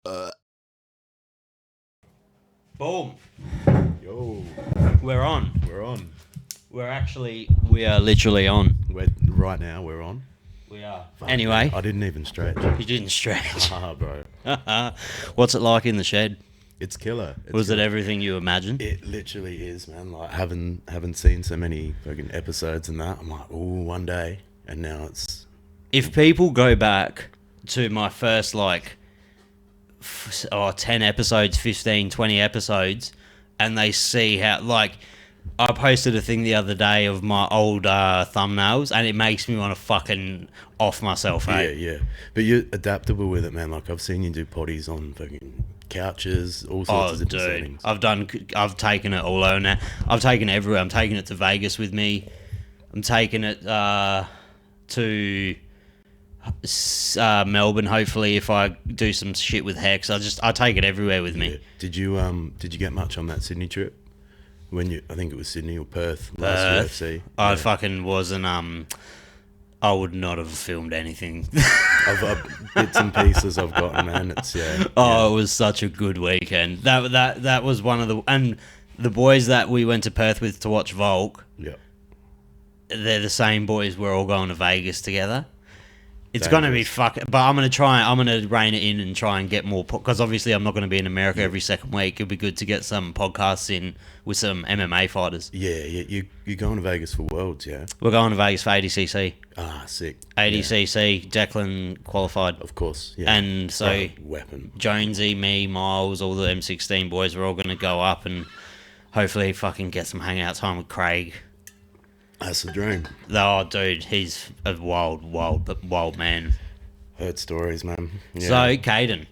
Boom. Yo, We're on. we're on. We are literally on. Right now, we're on. We are. Fuck, Anyway, I didn't even stretch. you didn't stretch. Bro. What's it like in the shed? It's killer. Was it everything you imagined? It literally is, man. Like, haven't seen so many fucking episodes and that. I'm like, oh, one day. And now it's... If people go back to my first, 10 episodes, 15, 20 episodes, and they see how, I posted a thing the other day of my old thumbnails, and it makes me want to fucking off myself, hey? Yeah. But you're adaptable with it, man. Like, I've seen you do potties on fucking couches, all sorts of different settings. I've taken it all over now. I've taken it everywhere. I'm taking it to Vegas with me. I'm taking it to Melbourne, hopefully, if I do some shit with Hex. I take it everywhere with me. Yeah. Did you get much on that Sydney trip? I think it was Sydney or Perth last UFC. I fucking wasn't. I would not have filmed anything. I've bits and pieces I've gotten, man. It was such a good weekend. That was one of the boys that we went to Perth with to watch Volk. Yeah. They're the same boys. We're all going to Vegas together. It's going to be fucking... But I'm going to rein it in and try and get more... Because obviously I'm not going to be in America every second week. It'd be good to get some podcasts in with some MMA fighters. Yeah. You're going to Vegas for Worlds, yeah? We're going to Vegas for ADCC. Ah, sick. ADCC, Declan qualified. Of course, yeah. And so... weapon. Jonesy, me, Miles, all the M16 boys, we're all going to go up and hopefully fucking get some hangout time with Craig. That's the dream. Oh, dude, he's a wild man. Heard stories, man. Yeah. So, Caiden.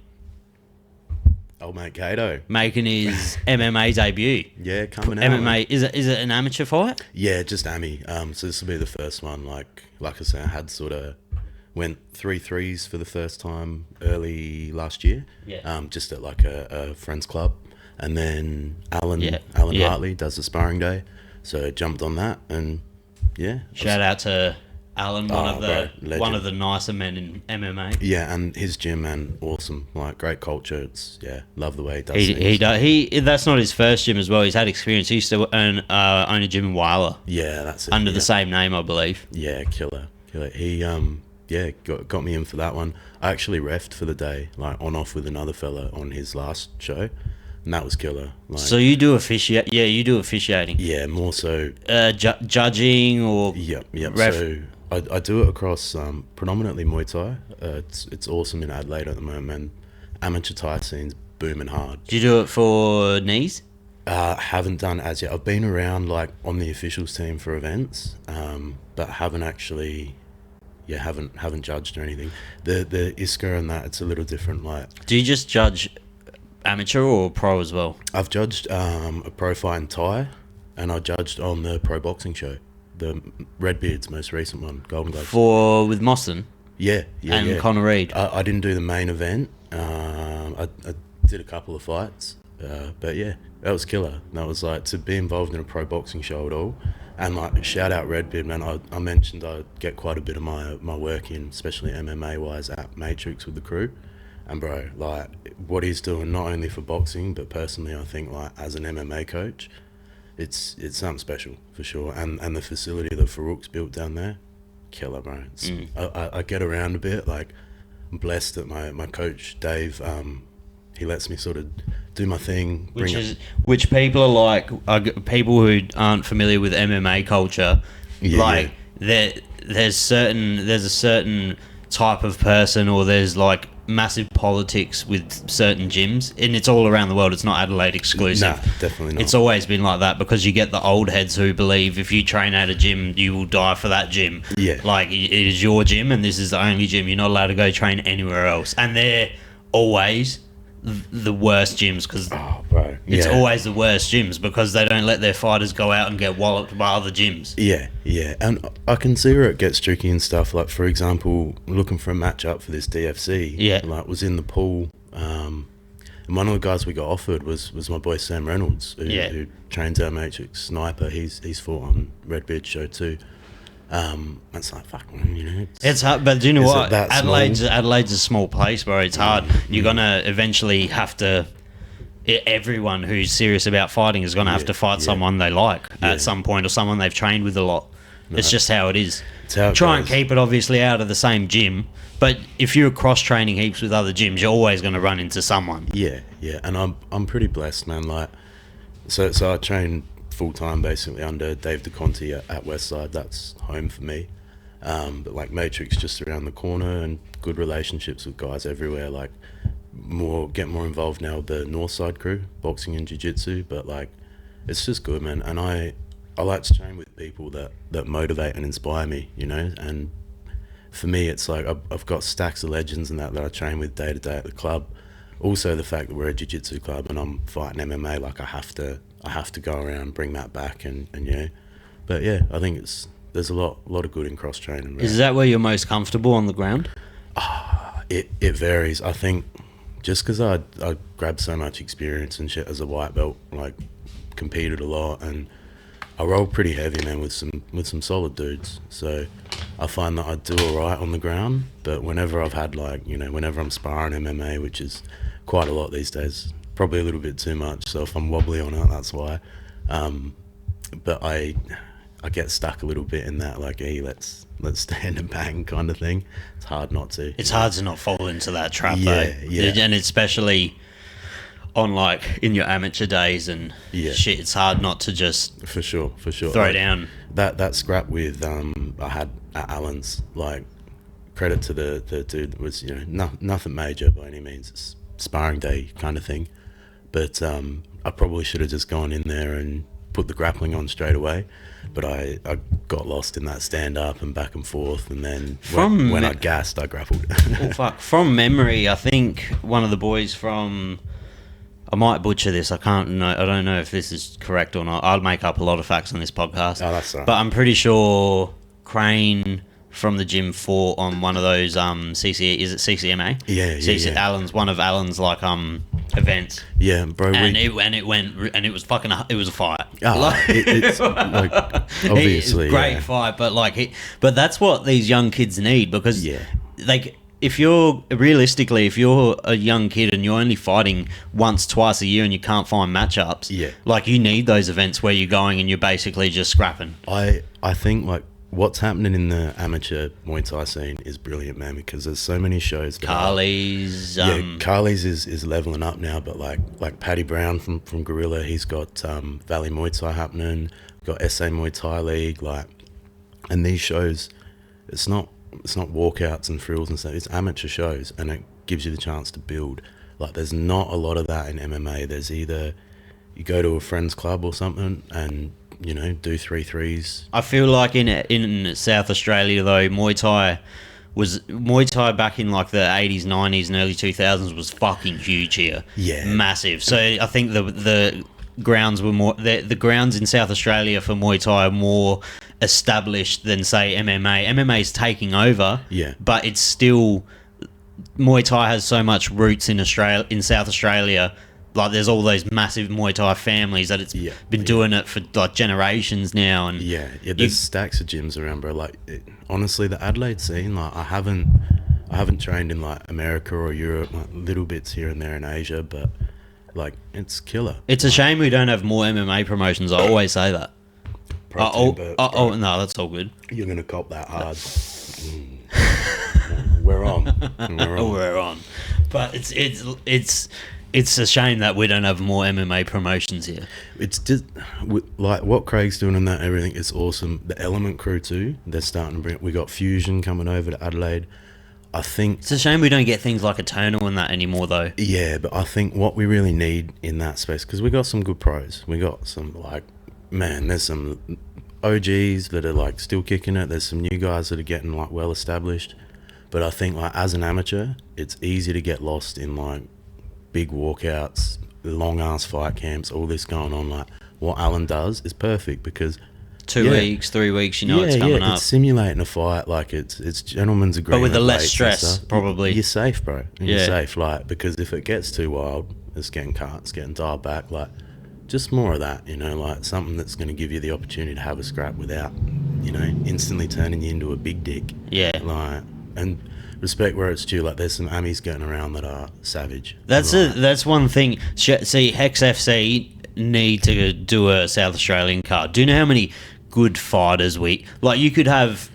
Old mate Kato. Making his MMA debut. Yeah, coming out. MMA, is it an amateur fight? Yeah, just Ami. So this will be the first one. Like I said, I had sort of went 3-3s for the first time early last year. Yeah. Just at like a friend's club. And then Alan Hartley does the sparring day. So jumped on that and... Yeah. Shout out to Alan, legend. one of the nicer men in MMA. Yeah, and his gym, man, awesome. Like, great culture. Love the way he does things. That's not his first gym as well. He's had experience. He used to own a gym in Wyler. Yeah, that's it. Under the same name, I believe. Yeah, killer. He got me in for that one. I actually refed for the day, like on off with another fella on his last show. And that was killer. Like, so you do officiate? Yeah, you do officiating. Yeah, more so. Judging or. Yep. So I do it across predominantly Muay Thai. It's awesome in Adelaide at the moment. Amateur Thai scene's booming hard. Do you do it for knees? Haven't done as yet. I've been around like on the officials team for events, but haven't actually. Yeah, haven't judged or anything. The ISCA and that, it's a little different. Like, do you just judge amateur or pro as well? I've judged a pro fight in Thai, and I judged on the pro boxing show, the Redbeard's most recent one, Golden Gloves. With Moston? Yeah. Connor Reed? I didn't do the main event. I did a couple of fights, but yeah, that was killer. That was like, to be involved in a pro boxing show at all. And like, shout out Redbeard, man. I mentioned I get quite a bit of my work in, especially MMA wise, at Matrix with the crew. And bro, like, what he's doing not only for boxing, but personally, I think, like, as an MMA coach, it's something special for sure. And the facility that Farouk's built down there, killer, bro. I get around a bit. Like, I'm blessed that my coach Dave, he lets me sort of do my thing. Which people are like, people who aren't familiar with MMA culture. There's a certain type of person, or there's like massive politics with certain gyms, and it's all around the world. It's not Adelaide exclusive. Nah, definitely not. It's always been like that, because you get the old heads who believe if you train at a gym, you will die for that gym. Yeah. Like, it is your gym and this is the only gym. You're not allowed to go train anywhere else. And they're always the worst gyms, because it's always the worst gyms, because they don't let their fighters go out and get walloped by other gyms. Yeah, and I can see where it gets tricky and stuff. Like, for example, looking for a match up for this DFC, like, was in the pool, and one of the guys we got offered was my boy Sam Reynolds, who trains our Matrix Sniper. He's fought on Redbeard show too. It's like, fuck, you know. It's hard, but do you know what? Adelaide's Adelaide's a small place, bro. It's hard. You're gonna eventually have to. Everyone who's serious about fighting is gonna have to fight someone they like at some point, or someone they've trained with a lot. No, it's just how it is. Try and keep it obviously out of the same gym, but if you're cross training heaps with other gyms, you're always going to run into someone. Yeah, and I'm pretty blessed, man. Like, so I train full time basically under Dave DeConti at Westside. That's home for me. But like Matrix just around the corner, and good relationships with guys everywhere. Like, get more involved now with the Northside crew, boxing and jiu-jitsu. But like, it's just good, man. And I like to train with people that motivate and inspire me, you know. And for me, it's like I've got stacks of legends and that I train with day to day at the club. Also, the fact that we're a jiu-jitsu club and I'm fighting MMA, like I have to go around and bring that back, and you know. But yeah, I think there's a lot of good in cross training. Is that where you're most comfortable on the ground? It varies. I think just because I grabbed so much experience and shit as a white belt, like competed a lot, and I roll pretty heavy, man, with some solid dudes. So I find that I do all right on the ground. But whenever I've had, like, you know, whenever I'm sparring MMA, which is quite a lot these days, probably a little bit too much. So if I'm wobbly on it, that's why. But I get stuck a little bit in that, like, hey, let's stand and bang kind of thing. It's hard not to. It's hard to not fall into that trap, though. Yeah. And especially on, like, in your amateur days and shit, it's hard not to just for sure throw down. That scrap with I had at Allen's, like, credit to the dude, was, you know, nothing major by any means. It's sparring day kind of thing, but I probably should have just gone in there and put the grappling on straight away. But I got lost in that stand up and back and forth, and then when I gassed, I grappled. Oh, fuck. From memory, I think one of the boys from, I might butcher this. I don't know if this is correct or not. I'll make up a lot of facts on this podcast. Oh, that's right. But I'm pretty sure Crane from the gym fought on one of those CC. Is it CCMA? Yeah. Allen's, one of Allen's, like, events. Yeah, bro. It was fucking. It was a fight. It's like, obviously great fight, but like, but that's what these young kids need, because like, if you're a young kid and you're only fighting once, twice a year and you can't find matchups, like, you need those events where you're going and you're basically just scrapping. I think, like, what's happening in the amateur Muay Thai scene is brilliant, man, because there's so many shows. Carly's, Carly's is leveling up now, but like Paddy Brown from Gorilla, he's got Valley Muay Thai happening, got SA Muay Thai League, like, and these shows, it's not walkouts and frills and stuff. It's amateur shows, and it gives you the chance to build. Like, there's not a lot of that in MMA. There's either you go to a friend's club or something and, you know, do 3-3s. I feel like in South Australia, though, Muay Thai back in, like, the 80s, 90s and early 2000s was fucking huge here. Yeah. Massive. So I think the grounds were more, the grounds in South Australia for Muay Thai are more established than, say, MMA. MMA is taking over, but it's still, Muay Thai has so much roots in South Australia. Like, there's all those massive Muay Thai families that it's been doing it for, like, generations now. And there's stacks of gyms around, bro. Like, honestly, the Adelaide scene, like, I haven't trained in, like, America or Europe, like, little bits here and there in Asia, but, like, it's killer. It's a shame we don't have more MMA promotions. I always say that. No, that's all good. You're gonna cop that hard. We're on. But it's a shame that we don't have more MMA promotions here. It's just, like, what Craig's doing and that, everything is awesome. The Element crew too, they're starting to bring it. We got Fusion coming over to Adelaide. I think it's a shame we don't get things like Eternal and that anymore, though. Yeah, but I think what we really need in that space, because we got some good pros. We got some, like, man, there's some OGs that are, like, still kicking it. There's some new guys that are getting, like, well established. But I think, like, as an amateur, it's easy to get lost in, like, big walkouts, long ass fight camps, all this going on. Like, what Alan does is perfect, because 2 weeks, 3 weeks, you know, it's coming up. It's simulating a fight, like, it's gentleman's agreement. But with the less stress, probably. You're safe, bro. You're safe, like, because if it gets too wild, it's getting cut, it's getting dialed back. Like, just more of that, you know, like, something that's going to give you the opportunity to have a scrap without instantly turning you into a big dick. Yeah. Like, and respect where it's due. Like, there's some Amis going around that are savage. That's one thing. See, Hex FC need to do a South Australian card. Do you know how many good fighters you could have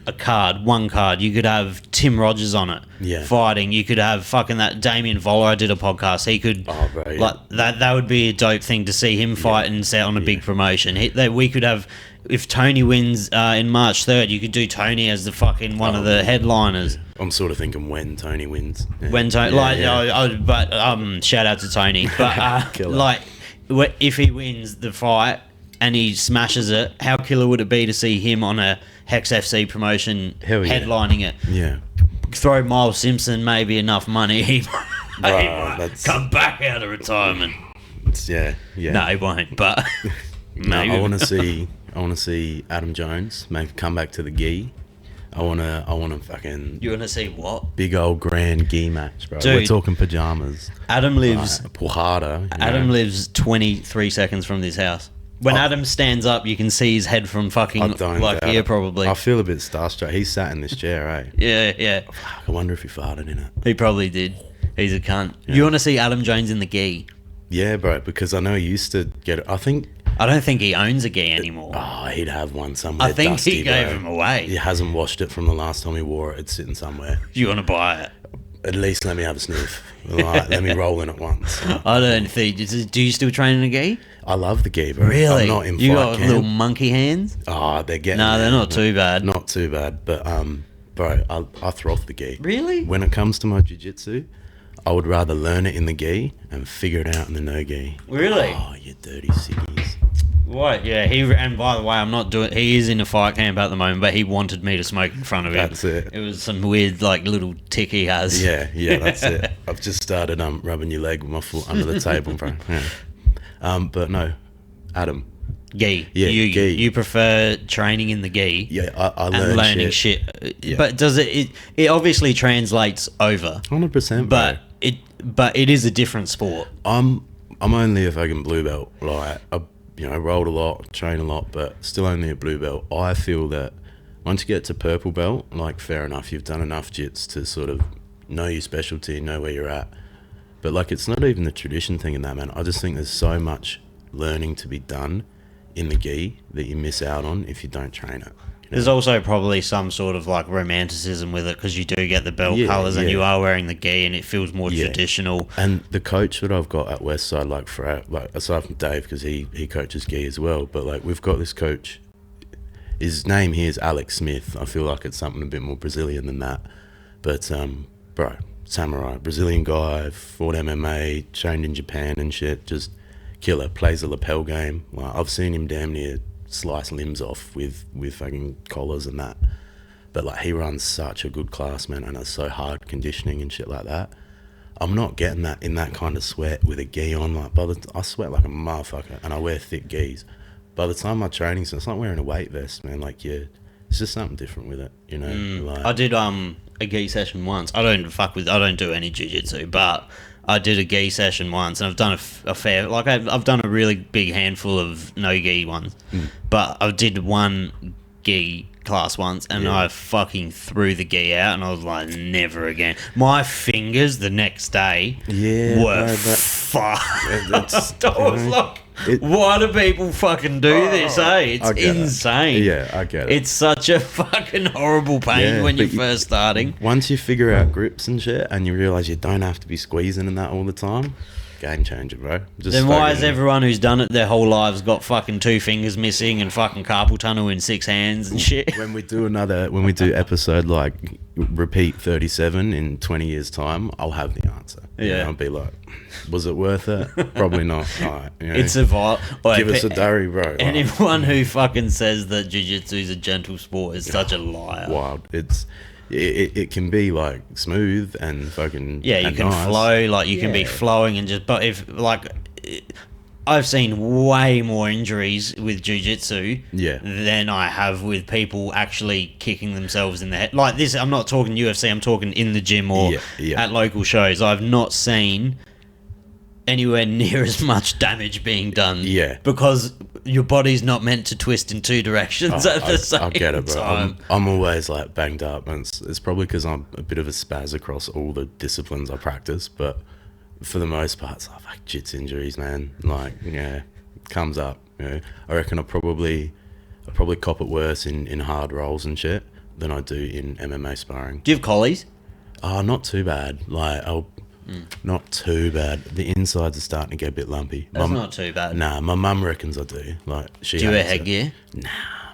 one card, you could have Tim Rogers on it fighting, you could have fucking that Damien Voller. I did a podcast, he could that would be a dope thing to see him fight and set on a big promotion. We could have, if Tony wins in March 3rd, you could do Tony as the fucking one of the headliners. I'm sort of thinking when Tony wins. When Tony shout out to Tony, but if he wins the fight and he smashes it, how killer would it be to see him on a Hex FC promotion headlining it? Yeah. Throw Miles Simpson maybe enough money, he might come back out of retirement. Yeah. No, he won't, but maybe. I want to see Adam Jones make a comeback to the gi. I want to fucking... You want to see what? Big old grand gi match, bro. Dude, we're talking pajamas. Adam lives... Puhada. Adam lives 23 seconds from this house. When Adam stands up, you can see his head from fucking here, probably. I feel a bit starstruck. He sat in this chair, eh? Yeah. Fuck, I wonder if he farted in it. He probably did. He's a cunt. Yeah. You want to see Adam Jones in the gi? Yeah, bro, because I know he used to get it. I don't think he owns a gi anymore. Oh, he'd have one somewhere. I think dusty, he gave him away. He hasn't washed it from the last time he wore it. It's sitting somewhere. You want to buy it? At least let me have a sniff. Let me roll in it once. I don't think... Do you still train in a gi? I love the gi, bro. Really? I'm not in you fight got camp. Little monkey hands? Oh, they're getting... No, they're not too bad. Not too bad, but, bro, I throw off the gi. Really? When it comes to my jiu-jitsu, I would rather learn it in the gi and figure it out in the no gi. Really? Oh, you dirty sickies. What? Yeah, and by the way, I'm not doing... He is in a fight camp at the moment, but he wanted me to smoke in front of him. That's it. It was some weird, little tick he has. Yeah, that's it. I've just started rubbing your leg with my foot under the table, bro. Yeah. But no, Adam. Gi. Yeah, gi. You prefer training in the gi. Yeah, I learn and learning shit. Yeah. But does it obviously translates over. 100%, but it is a different sport. I'm only a fucking blue belt. I rolled a lot, trained a lot, but still only a blue belt. I feel that once you get to purple belt, fair enough, you've done enough jits to sort of know your specialty, know where you're at. But it's not even the tradition thing in that, man. I just think there's so much learning to be done in the gi that you miss out on if you don't train it. There's also probably some sort of romanticism with it because you do get the belt colours and you are wearing the gi and it feels more traditional. And the coach that I've got at Westside, aside from Dave, because he coaches gi as well, but we've got this coach. His name here is Alex Smith. I feel like it's something a bit more Brazilian than that. But bro, samurai, Brazilian guy, fought MMA, trained in Japan and shit. Just killer. Plays a lapel game. I've seen him damn near slice limbs off with fucking collars and that, but he runs such a good class, man, and it's so hard conditioning and shit like that. I'm not getting that in that kind of sweat with a gi on. I sweat like a motherfucker and I wear thick gis. By the time my training's, it's like wearing a weight vest, man. It's just something different with it, I did a gi session once. I don't do any jiu-jitsu, but I did a gi session once, and I've done a fair... I've done a really big handful of no-gi ones. But I did one gi class once, and I fucking threw the gi out, and I was like, never again. My fingers the next day were fucked. I was like, why do people fucking do this, eh? It's insane. Yeah, I get it. It's such a fucking horrible pain when you're first starting. Once you figure out grips and shit, and you realise you don't have to be squeezing in that all the time, game changer, bro. Then why has everyone who's done it their whole lives got fucking 2 fingers missing and fucking carpal tunnel in 6 hands and shit? When we do episode repeat 37 in 20 years time, I'll have the answer. I'll be like, was it worth it? Probably not. All right, it's a give us a diary, bro. Anyone who fucking says that jiu-jitsu is a gentle sport is such a liar. Wild. It can be smooth and fucking you can nice. Flow you can be flowing and just, but if I've seen way more injuries with jiu-jitsu than I have with people actually kicking themselves in the head. This, I'm not talking UFC, I'm talking in the gym or at local shows. I've not seen anywhere near as much damage being done. Yeah. Because your body's not meant to twist in two directions at the same time. I get it, bro. I'm always like banged up, and it's probably because I'm a bit of a spaz across all the disciplines I practice, but for the most part, it's like, fuck, jits injuries, man. Like, yeah, it comes up. You know, I reckon I probably cop it worse in hard rolls and shit than I do in MMA sparring. Do you have collies? Oh, not too bad. Like, not too bad. The insides are starting to get a bit lumpy. That's not too bad. Nah, my mum reckons I do. Like, she. Do you wear headgear? Nah,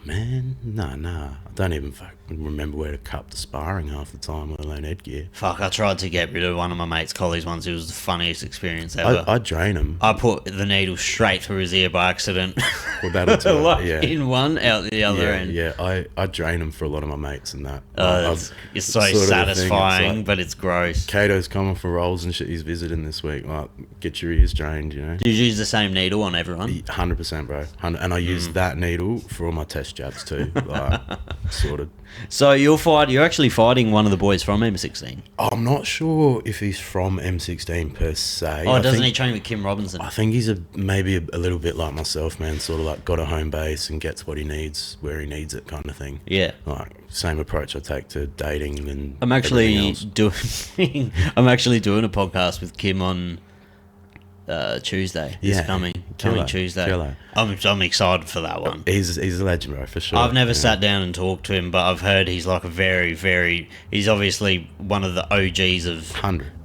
man. Nah. I don't even fucking remember where to cup the sparring half the time, let alone headgear. Fuck, I tried to get rid of one of my mate's collies once. It was the funniest experience ever. I drain him. I put the needle straight through his ear by accident. Well, that'll do it, like yeah. in one, out the other end. Yeah, I drain them for a lot of my mates and that. It's so sort of satisfying, it's like, but it's gross. Kato's coming for rolls and shit he's visiting this week. Like, get your ears drained, you know? Do you use the same needle on everyone? 100%, bro. And I use that needle for all my test jabs too. Like, sorted. So you're actually fighting one of the boys from M16. I'm not sure if he's from M16 per se. Oh, doesn't he train with Kim Robinson? I think he's maybe a little bit like myself, man. Sort of like got a home base and gets what he needs where he needs it, kind of thing. Yeah. Like same approach I take to dating and. I'm actually doing. I'm actually doing a podcast with Kim on Tuesday. Coming Tuesday. Killer. I'm excited for that one. He's a legend, bro, for sure. I've never sat down and talked to him, but I've heard he's like a very he's obviously one of the OGs of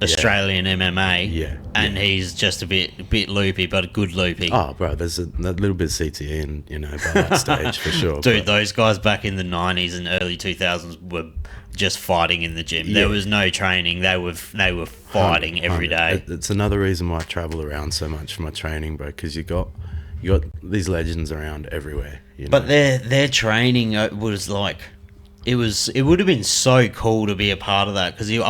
Australian MMA. Yeah. And he's just a bit loopy, but a good loopy. Oh, bro, there's a little bit of CTE in, by that stage for sure. Dude, those guys back in the 90s and early 2000s were just fighting in the gym. There was no training. They were fighting every day. It's another reason why I travel around so much for my training, bro, because you got these legends around everywhere. But their training was like, it would have been so cool to be a part of that, because I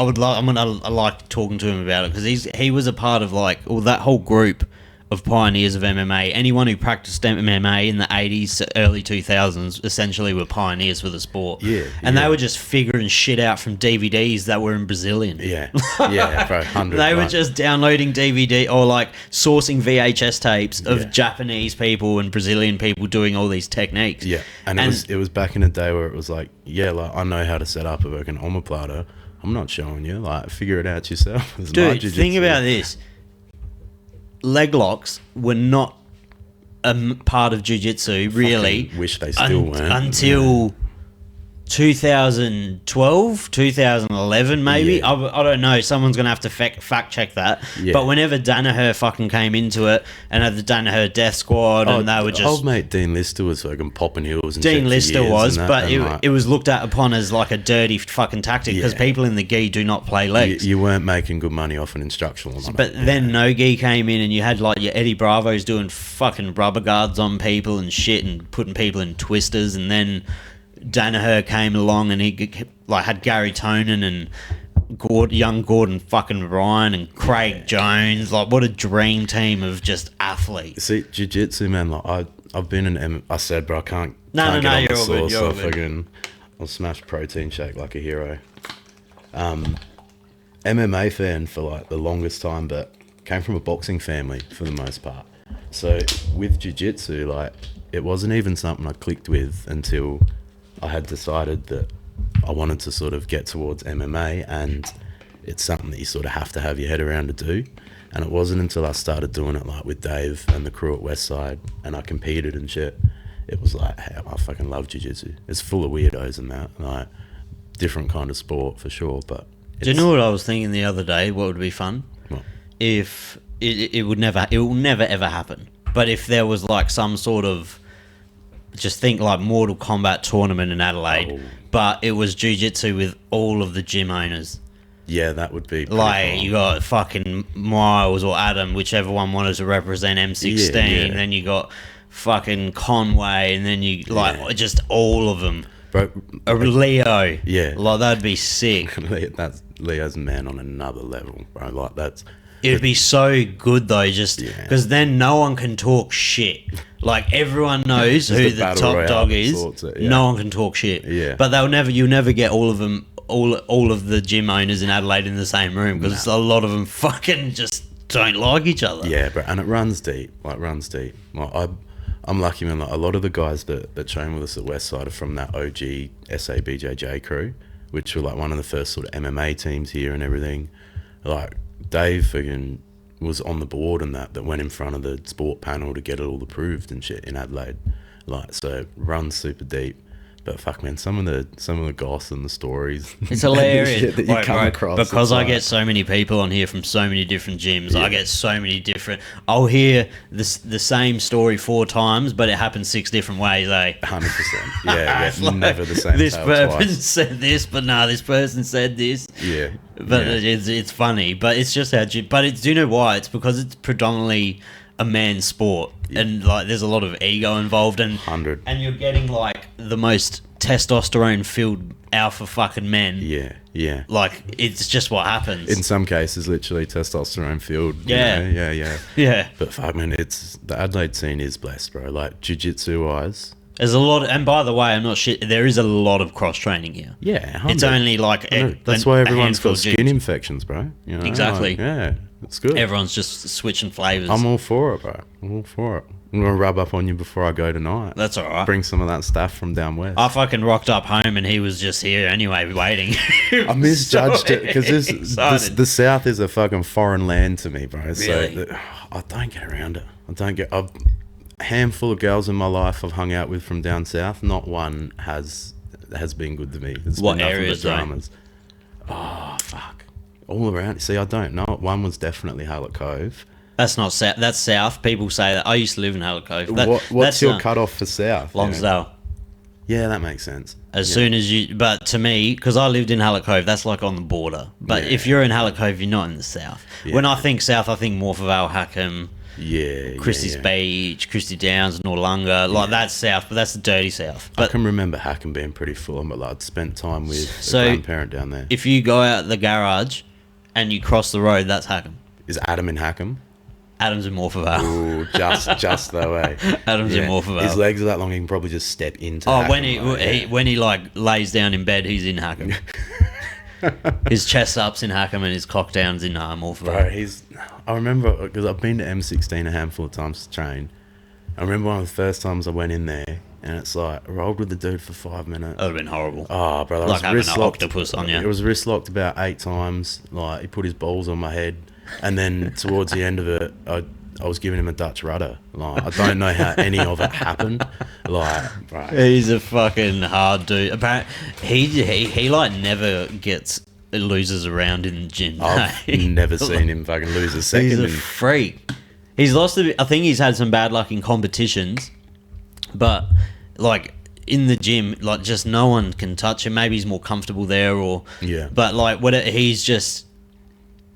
like talking to him about it, because he was a part of that whole group of pioneers of MMA. Anyone who practiced MMA in the 80s, early 2000s, essentially were pioneers for the sport. Yeah. And they were just figuring shit out from DVDs that were in Brazilian. Yeah. Yeah, bro, 100. They were just downloading DVD or sourcing VHS tapes of Japanese people and Brazilian people doing all these techniques. Yeah. And it was back in the day where it was like, I know how to set up a fucking omoplata. I'm not showing you. Like, figure it out yourself. Dude, think about this. Leg locks were not a part of jiu-jitsu, really. Wish they still weren't. Until 2012, 2011, maybe. Yeah. I don't know. Someone's going to have to fact check that. Yeah. But whenever Danaher fucking came into it and had the Danaher Death Squad, and they were just... Old mate Dean Lister was fucking popping heels and Dean Lister was, but it it was looked at upon as like a dirty fucking tactic, because people in the gi do not play legs. You weren't making good money off an instructional. But then no gi came in, and you had your Eddie Bravos doing fucking rubber guards on people and shit, and putting people in twisters, and then Danaher came along and he had Gary Tonin and young Gordon fucking Ryan and Craig Jones. What a dream team of just athletes. See, jiu-jitsu, man, I've been in I said, bro, I can't No, get on you're the all sauce, good, so fucking I'll smash protein shake like a hero. MMA fan for the longest time, but came from a boxing family for the most part. So with jiu-jitsu, it wasn't even something I clicked with until I had decided that I wanted to sort of get towards MMA, and it's something that you sort of have to have your head around to do. And it wasn't until I started doing it with Dave and the crew at Westside, and I competed and shit, it was hey, I fucking love jiu-jitsu. It's full of weirdos and that, different kind of sport for sure. But do you know what I was thinking the other day? What would be fun? What? If it will never ever happen. But if there was some sort of, just think Mortal Kombat tournament in Adelaide, but it was jiu-jitsu with all of the gym owners. Yeah, that would be you got fucking Miles or Adam, whichever one wanted to represent M16. Yeah. Then you got fucking Conway, and then you just all of them. Bro, Leo. Yeah. That'd be sick. Leo's a man on another level, bro. It'd be so good though, just because then no one can talk shit. Everyone knows who the top dog is. No one can talk shit. Yeah. But you'll never get all of them, all of the gym owners in Adelaide in the same room, because a lot of them fucking just don't like each other. Yeah, bro, and it runs deep. Like, I'm lucky, man. Like, a lot of the guys that train with us at Westside are from that OG SABJJ crew, which were like one of the first sort of MMA teams here and everything. Like, Dave fucking was on the board and that went in front of the sport panel to get it all approved and shit in Adelaide. Like, so it runs super deep. But fuck, man, some of the goss and the stories. It's hilarious shit that you come across. Because I get so many people on here from so many different gyms. Yeah. I get so many different. I'll hear the same story 4 times, but it happens 6 different ways. 100%. Yeah, like, never the same. This person said this, but this person said this. Yeah, but it's funny. But it's just how. But do you know why? It's because it's predominantly a man's sport, and like there's a lot of ego involved, and you're getting like the most testosterone filled alpha fucking men. Yeah. Like, it's just what happens. In some cases, literally testosterone filled. Yeah. Yeah. But fuck, man, the Adelaide scene is blessed, bro. Like, jiu-jitsu wise. There's a lot, and by the way, I'm not shit. There is a lot of cross training here. Yeah, 100. It's only like that's why everyone's got skin infections, bro. You know? Exactly. Like, yeah, it's good. Everyone's just switching flavors. I'm all for it, bro. I'm all for it. I'm gonna rub up on you before I go tonight. That's all right. Bring some of that stuff from down west. I fucking rocked up home and he was just here anyway, waiting. I misjudged it because the South is a fucking foreign land to me, bro. Really? So I don't get around it. I've a handful of girls in my life I've hung out with from down south. Not one has been good to me. There's what been areas? Dramas. Oh fuck! All around. See, I don't know. One was definitely Hallett Cove. That's not south. That's south. People say that. I used to live in Hallett Cove. What's your cutoff for south? Lonsdale. Yeah, that makes sense. As soon as but to me, because I lived in Hallett Cove, that's like on the border. But if you're in Hallett Cove, you're not in the south. Yeah. When I think south, I think Morphevale, Hackham. Christie's Beach, Christie Downs, Noarlunga, like that's south, but that's the dirty south. But I can remember Hackham being pretty full, but like, I'd spent time with a grandparent down there. If you go out the garage and you cross the road, that's Hackham. Is Adam in Hackham? Adam's in Morphevale. Ooh, just that way. Adam's in Morphevale. His legs are that long, he can probably just step into Hackham. When he like lays down in bed, he's in Hackham. His chest up's in Hackham and his cock down's in Morphevale. Bro, I remember, because I've been to M16 a handful of times to train. I remember one of the first times I went in there, and it's like, I rolled with the dude for 5 minutes. That would have been horrible. Oh, bro, like having an octopus on you. It was wrist locked about 8 times. Like, he put his balls on my head, and then towards the end of it, I was giving him a Dutch rudder. Like, I don't know how any of it happened. Like, right. He's a fucking hard dude. Apparently, he like never loses around in the gym. I've never seen him fucking lose a second. He's a freak. He's lost I think he's had some bad luck in competitions, but like in the gym, like just no one can touch him. Maybe he's more comfortable there, but like he's just.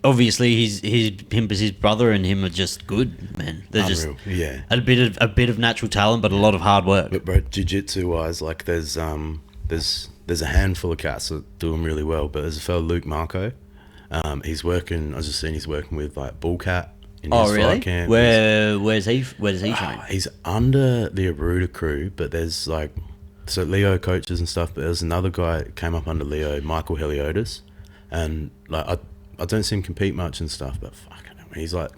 Obviously, his brother and him are just good, man. They're unreal. Just a bit of natural talent, but a lot of hard work. But bro, jiu-jitsu wise, like there's a handful of cats that do them really well. But there's a fellow, Luke Marco. He's working. I was just seeing he's working with like Bullcat in his fight camp. Where does he train? He's under the Aruda crew, but there's like Leo coaches and stuff. But there's another guy that came up under Leo, Michael Heliotis, and like I don't see him compete much and stuff, but fucking he's like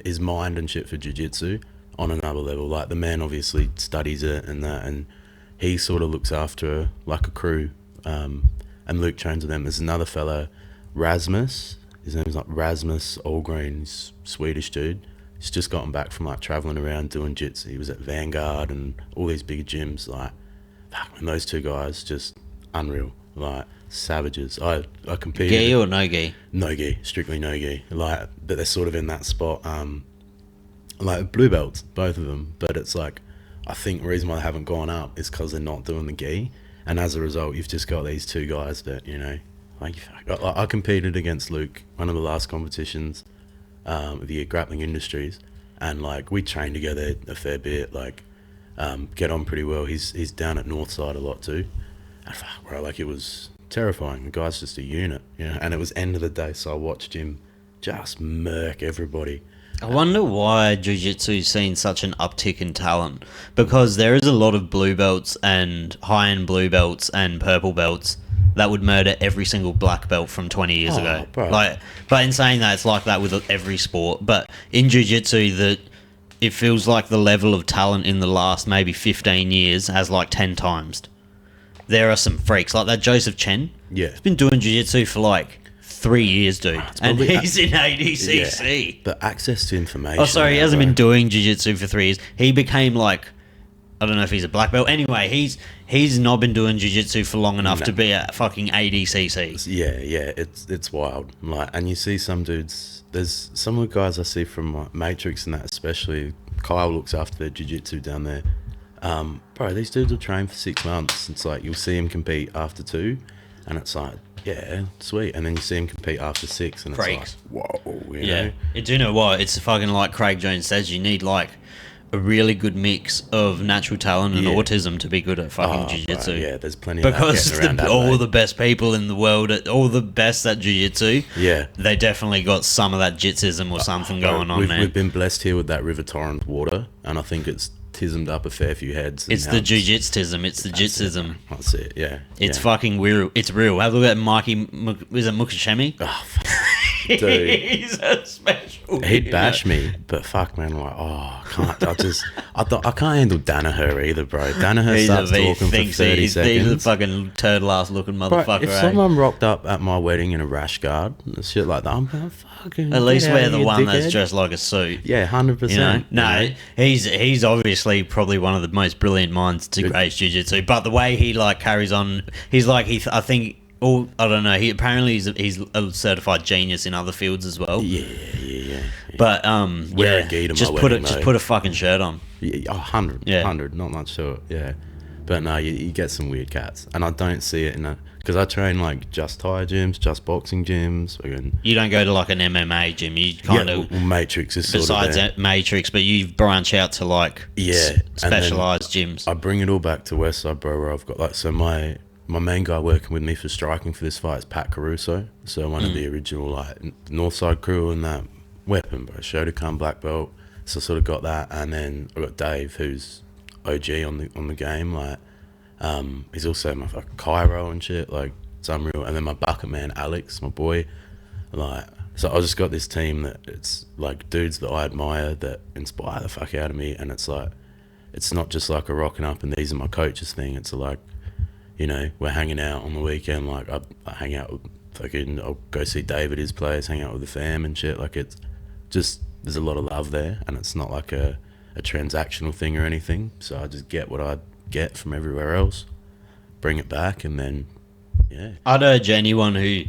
his mind and shit for jiu-jitsu on another level. Like the man obviously studies it and that, and he sort of looks after like a crew. And Luke trains with them. There's another fella, Rasmus. His name's like Rasmus Allgreen. He's a Swedish dude. He's just gotten back from like traveling around doing jits. He was at Vanguard and all these big gyms. Like, fuck, man, those 2 guys just unreal. Like, savages. I competed. Gi or no gi? No gi, strictly no gi. Like, but they're sort of in that spot. Like blue belts, both of them. But it's like, I think the reason why they haven't gone up is because they're not doing the gi, and as a result, you've just got these 2 guys that like I competed against Luke one of the last competitions, of the grappling industries, and like we trained together a fair bit. Like, get on pretty well. He's down at Northside a lot too. And fuck, bro, like it was terrifying. The guy's just a unit, and it was end of the day, so I watched him just murk everybody. I wonder why jiu-jitsu's seen such an uptick in talent, because there is a lot of blue belts and high-end blue belts and purple belts that would murder every single black belt from 20 years ago. Bro. Like, but in saying that, it's like that with every sport. But in jiu-jitsu, it feels like the level of talent in the last maybe 15 years has like 10 times. There are some freaks like that Joseph Chen. Yeah. He's been doing jiu-jitsu for like 3 years, dude. And he's in ADCC. Yeah, the access to information. Oh, sorry, he hasn't been doing jiu-jitsu for 3 years. He became like, I don't know if he's a black belt. Anyway, he's not been doing jiu-jitsu for long enough to be at fucking ADCC. Yeah, it's wild. Like, and you see some dudes. There's some of the guys I see from like, Matrix and that, especially Kyle looks after their jiu-jitsu down there. Bro, these dudes will train for 6 months. It's like you'll see him compete after 2, and it's like, yeah, sweet. And then you see him compete after 6, and Freaks. It's like, whoa, you Yeah. know? Do you know what? It's fucking like Craig Jones says, you need like a really good mix of natural talent and autism to be good at fucking jiu-jitsu. Right, yeah, there's plenty because of that getting around all Adelaide. the best people in the world, all the best at jiu-jitsu, Yeah. they definitely got some of that jitsism or something going on there. We've been blessed here with that River Torrent water, and I think it's tismed up a fair few heads. It's the jiu-jitsism. It's the jitsism. That's it, yeah. It's yeah. fucking real. It's real. Have a look at Mikey. Is it Mukashemi? Oh, dude. He's a special. He'd bash me, but fuck, man, like, I can't. I can't handle Danaher either, bro. Danaher starts talking for 30 he's seconds. a fucking turtle-ass looking motherfucker. Bro, if someone rocked up at my wedding in a rash guard and shit like that, I'm going, fucking. At least get wear out the of one here, that's dickhead. dressed like a suit. Yeah, 100%. You know? No, you know? he's obviously probably one of the most brilliant minds to grace jiu-jitsu. But the way he like carries on, he's like I think. Oh, I don't know. He apparently he's a certified genius in other fields as well. Yeah. But Wear a gi to just my put wedding, just mate. put a fucking shirt on. Yeah, 100, Yeah. 100, not much short, yeah. But no, you get some weird cats, and I don't see it in a because I train like just Thai gyms, just boxing gyms. You don't go to like an MMA gym. You kind of Matrix is sort besides of there. Matrix, but you branch out to like specialized gyms. I bring it all back to Westside, bro, where I've got like my main guy working with me for striking for this fight is Pat Caruso, so one of the original like Northside crew and that weapon, bro. Shotokan black belt, so I sort of got that, and then I got Dave, who's OG on the game, like he's also my fucking Cairo and shit, like it's unreal. And then my bucket man Alex, my boy, like so I just got this team that it's like dudes that I admire that inspire the fuck out of me, and it's like it's not just like a rocking up and these are my coaches thing. It's like, you know, we're hanging out on the weekend, like I hang out with fucking, I'll go see Dave at his place, hang out with the fam and shit. Like it's just, there's a lot of love there, and it's not like a transactional thing or anything. So I just get what I get from everywhere else, bring it back, and then, yeah. I'd urge anyone who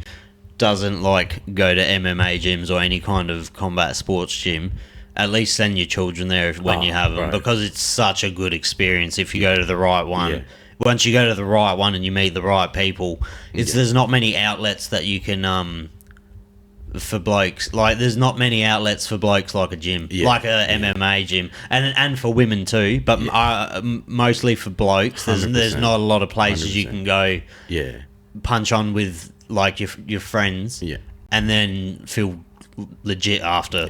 doesn't like go to MMA gyms or any kind of combat sports gym, at least send your children there when you have them, right. because it's such a good experience if you go to the right one. Yeah. Once you go to the right one and you meet the right people, there's not many outlets that you can for blokes. Like there's not many outlets for blokes like a gym, like a MMA gym, and for women too. But mostly for blokes. There's 100%. not a lot of places 100%. you can go Yeah. punch on with like your friends, and then feel legit after,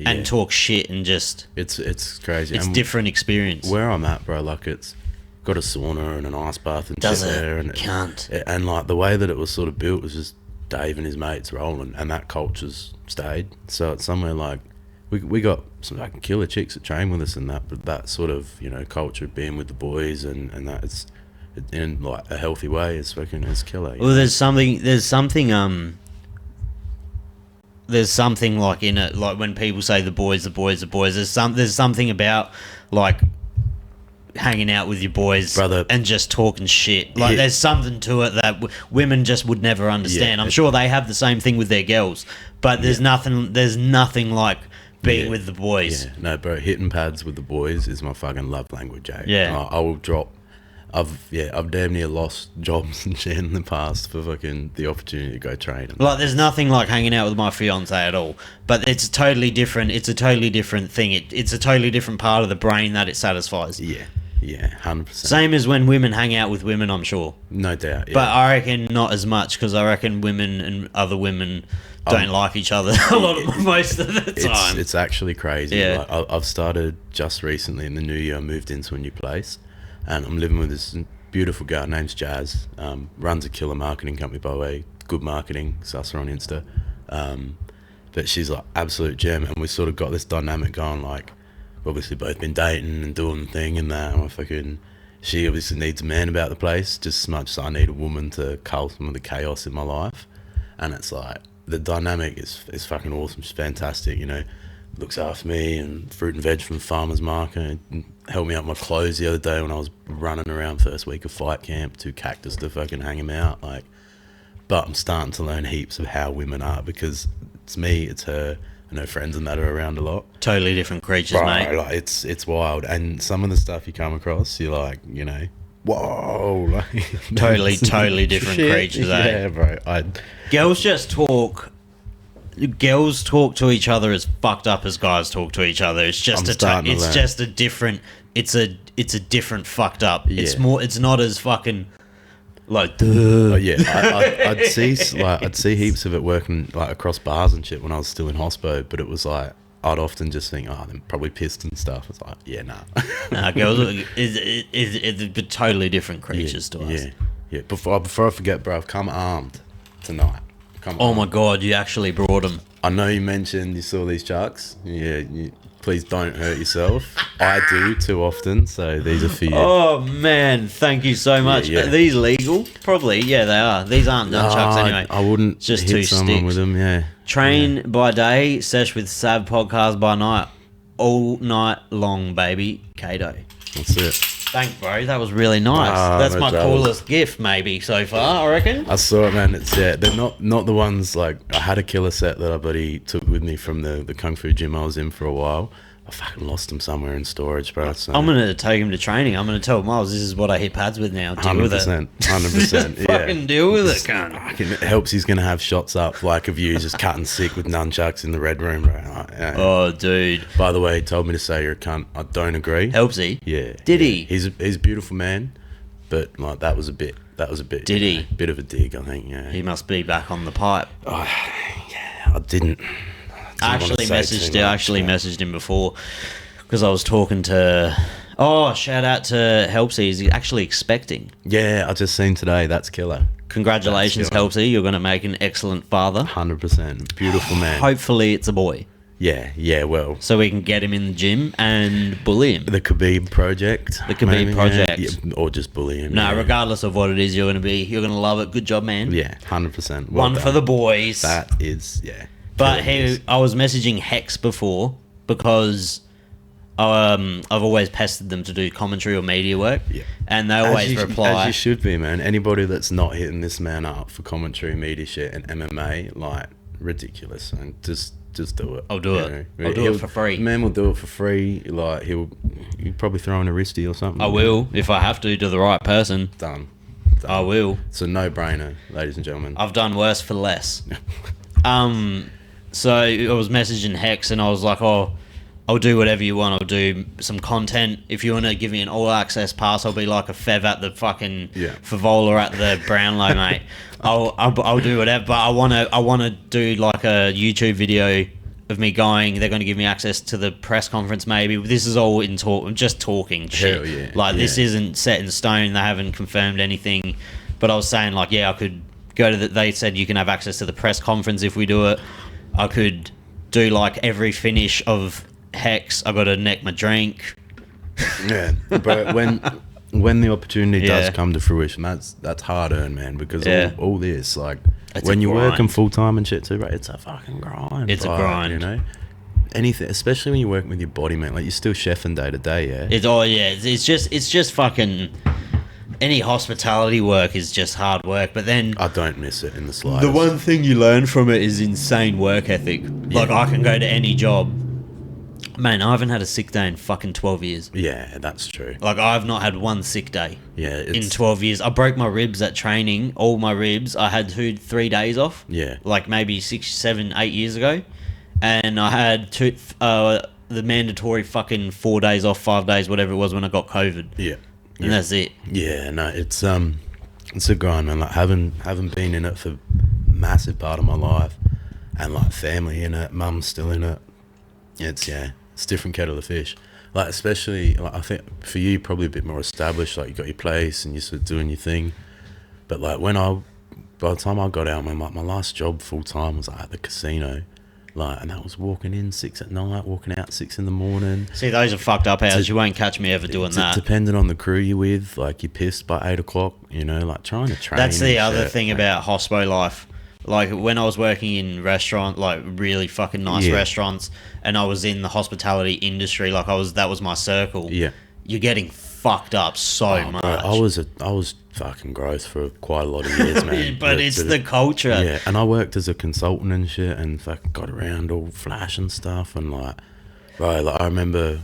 and talk shit and just it's crazy. it's And different experience. where I'm at, bro, like it's got a sauna and an ice bath and Does shit it? there, and Can't. and like the way that it was sort of built was just Dave and his mates rolling, and that culture's stayed. So it's somewhere like we got some fucking killer chicks that train with us and that, but that sort of, you know, culture of being with the boys and that it's in like a healthy way is fucking is killer. Well, there's something like in it, like when people say the boys, there's something about like hanging out with your boys, brother, and just talking shit. Like there's something to it that women just would never understand. I'm sure they have the same thing with their girls, but there's nothing like being with the boys. Yeah, no, bro, hitting pads with the boys is my fucking love language, eh? Yeah. I will drop. I've damn near lost jobs and shit in the past for fucking the opportunity to go train. Like there's nothing like hanging out with my fiance at all, but it's totally different. It's a totally different thing. It's a totally different part of the brain that it satisfies. Yeah, 100%. Same as when women hang out with women, I'm sure. No doubt. Yeah. But I reckon not as much, because I reckon women and other women don't like each other most of the time. It's actually crazy. Yeah. Like, I've started just recently in the new year. I moved into a new place, and I'm living with this beautiful girl, name's Jazz. Runs a killer marketing company, by the way. Good marketing, sus her on Insta. But she's like absolute gem, and we sort of got this dynamic going. Like, we've obviously both been dating and doing the thing and that. And she obviously needs a man about the place just as much as I need a woman to cull some of the chaos in my life. And it's like, the dynamic is fucking awesome. She's fantastic, you know. Looks after me and fruit and veg from the farmer's market, and helped me out with my clothes the other day when I was running around first week of fight camp, 2 cactus to fucking hang him out. Like, but I'm starting to learn heaps of how women are, because it's me, it's her. I know friends and that are around a lot. Totally different creatures, mate. Like, it's wild. And some of the stuff you come across, you're like, you know, whoa. Like, totally different creatures, eh? Yeah, bro. Girls talk to each other as fucked up as guys talk to each other. It's just a different fucked up. Yeah. It's not as fucking like, duh. Oh, yeah, I'd see heaps of it working like across bars and shit when I was still in hospo, but it was like, I'd often just think, oh, they're probably pissed and stuff. It's like, yeah, nah. Nah, girls is totally different creatures to us. Yeah. Before I forget, bro, I've come armed tonight. Oh my God, you actually brought them. I know you mentioned you saw these sharks. Yeah, please don't hurt yourself. I do too often, so these are for you. Oh man, thank you so much. Yeah. Are these legal? Probably, yeah, they are. These aren't nunchucks anyway. I wouldn't just hit 2 someone sticks with them, yeah. Train by day, Sesh with Sav podcast by night. All night long, baby. Kato. That's it. Thanks, bro. That was really nice. That's my coolest gift, maybe, so far, I reckon. I saw it, man. They're not the ones, like, I had a killer set that I buddy took with me from the Kung Fu gym I was in for a while. I fucking lost them somewhere in storage, bro. So. I'm going to take him to training. I'm going to tell Miles, this is what I hit pads with now. Deal with it. 100%. Yeah. Fucking deal with it, cunt. It helps he's going to have shots up, like, of you just cutting sick with nunchucks in the red room, bro. Like, oh, dude. By the way, he told me to say you're a cunt. I don't agree. Helps he? Yeah. Did he? He's a beautiful man, but, like, that was a bit. Did he? Bit of a dig, I think, yeah. He must be back on the pipe. Oh, yeah, I didn't. I actually messaged him before because I was talking to... Oh, shout out to Helpsy. He's actually expecting. Yeah, I just seen today. That's killer. Congratulations, Helpsy. You're going to make an excellent father. 100%. Beautiful man. Hopefully it's a boy. Yeah, well. So we can get him in the gym and bully him. The Khabib project. The Khabib project. Yeah, or just bully him. No, regardless of what it is, you're going to love it. Good job, man. Yeah, 100%. One for the boys. That is, yeah. But I was messaging Hex before because I've always pestered them to do commentary or media work. Yeah. And they always reply. As you should be, man. Anybody that's not hitting this man up for commentary, media shit, and MMA, like, ridiculous. And just do it. I'll do it. I'll do it for free. Man will do it for free. Like, he'll probably throw in a wristy or something. I will, if I have to the right person. Done. I will. It's a no-brainer, ladies and gentlemen. I've done worse for less. So I was messaging Hex and I was like, oh, I'll do whatever you want. I'll do some content. If you want to give me an all-access pass, I'll be like a Fev at the fucking Favola at the Brownlow, mate. I'll do whatever. But I want to do like a YouTube video of me going. They're going to give me access to the press conference. Maybe this is all in talk. I'm just talking shit. Hell yeah. Like this isn't set in stone. They haven't confirmed anything. But I was saying like, yeah, I could go to they said you can have access to the press conference if we do it. I could do like every finish of Hex. I got to neck my drink. Yeah, but when the opportunity does come to fruition, that's hard earned, man. Because all this, like, it's when you're working full time and shit too, right? It's a fucking grind. It's a grind, you know. Anything, especially when you're working with your body, man. Like you're still chefing day to day, yeah. It's just fucking. Any hospitality work is just hard work, but then... I don't miss it in the slightest. The one thing you learn from it is insane work ethic. Yeah. Like, I can go to any job. Man, I haven't had a sick day in fucking 12 years. Yeah, that's true. Like, I've not had one sick day in 12 years. I broke my ribs at training, all my ribs. I had 3 days off. Yeah. Like, maybe 6, 7, 8 years ago. And I had the mandatory fucking 4 days off, 5 days, whatever it was when I got COVID. Yeah. And that's it. Yeah, no, it's a grind, man. Like having been in it for a massive part of my life, and like family in it, mum's still in it. It's a different kettle of fish. Like, especially, like, I think for you, probably a bit more established. Like, you got your place and you're sort of doing your thing. But like by the time I got out, my last job full time was like, at the casino. Like, and that was walking in 6 at night, walking out 6 in the morning. See, those are fucked up hours. You won't catch me ever doing that. Depending on the crew you're with, like, you're pissed by 8 o'clock, you know, like trying to train. That's the other thing about hospo life. Like, when I was working in restaurant, like really fucking nice restaurants, and I was in the hospitality industry, like that was my circle. Yeah. You're getting fucked up so much. Bro, I was fucking gross for quite a lot of years, man. but it's the culture. Yeah, and I worked as a consultant and shit, and fucking got around all flash and stuff, and like, bro, like I remember,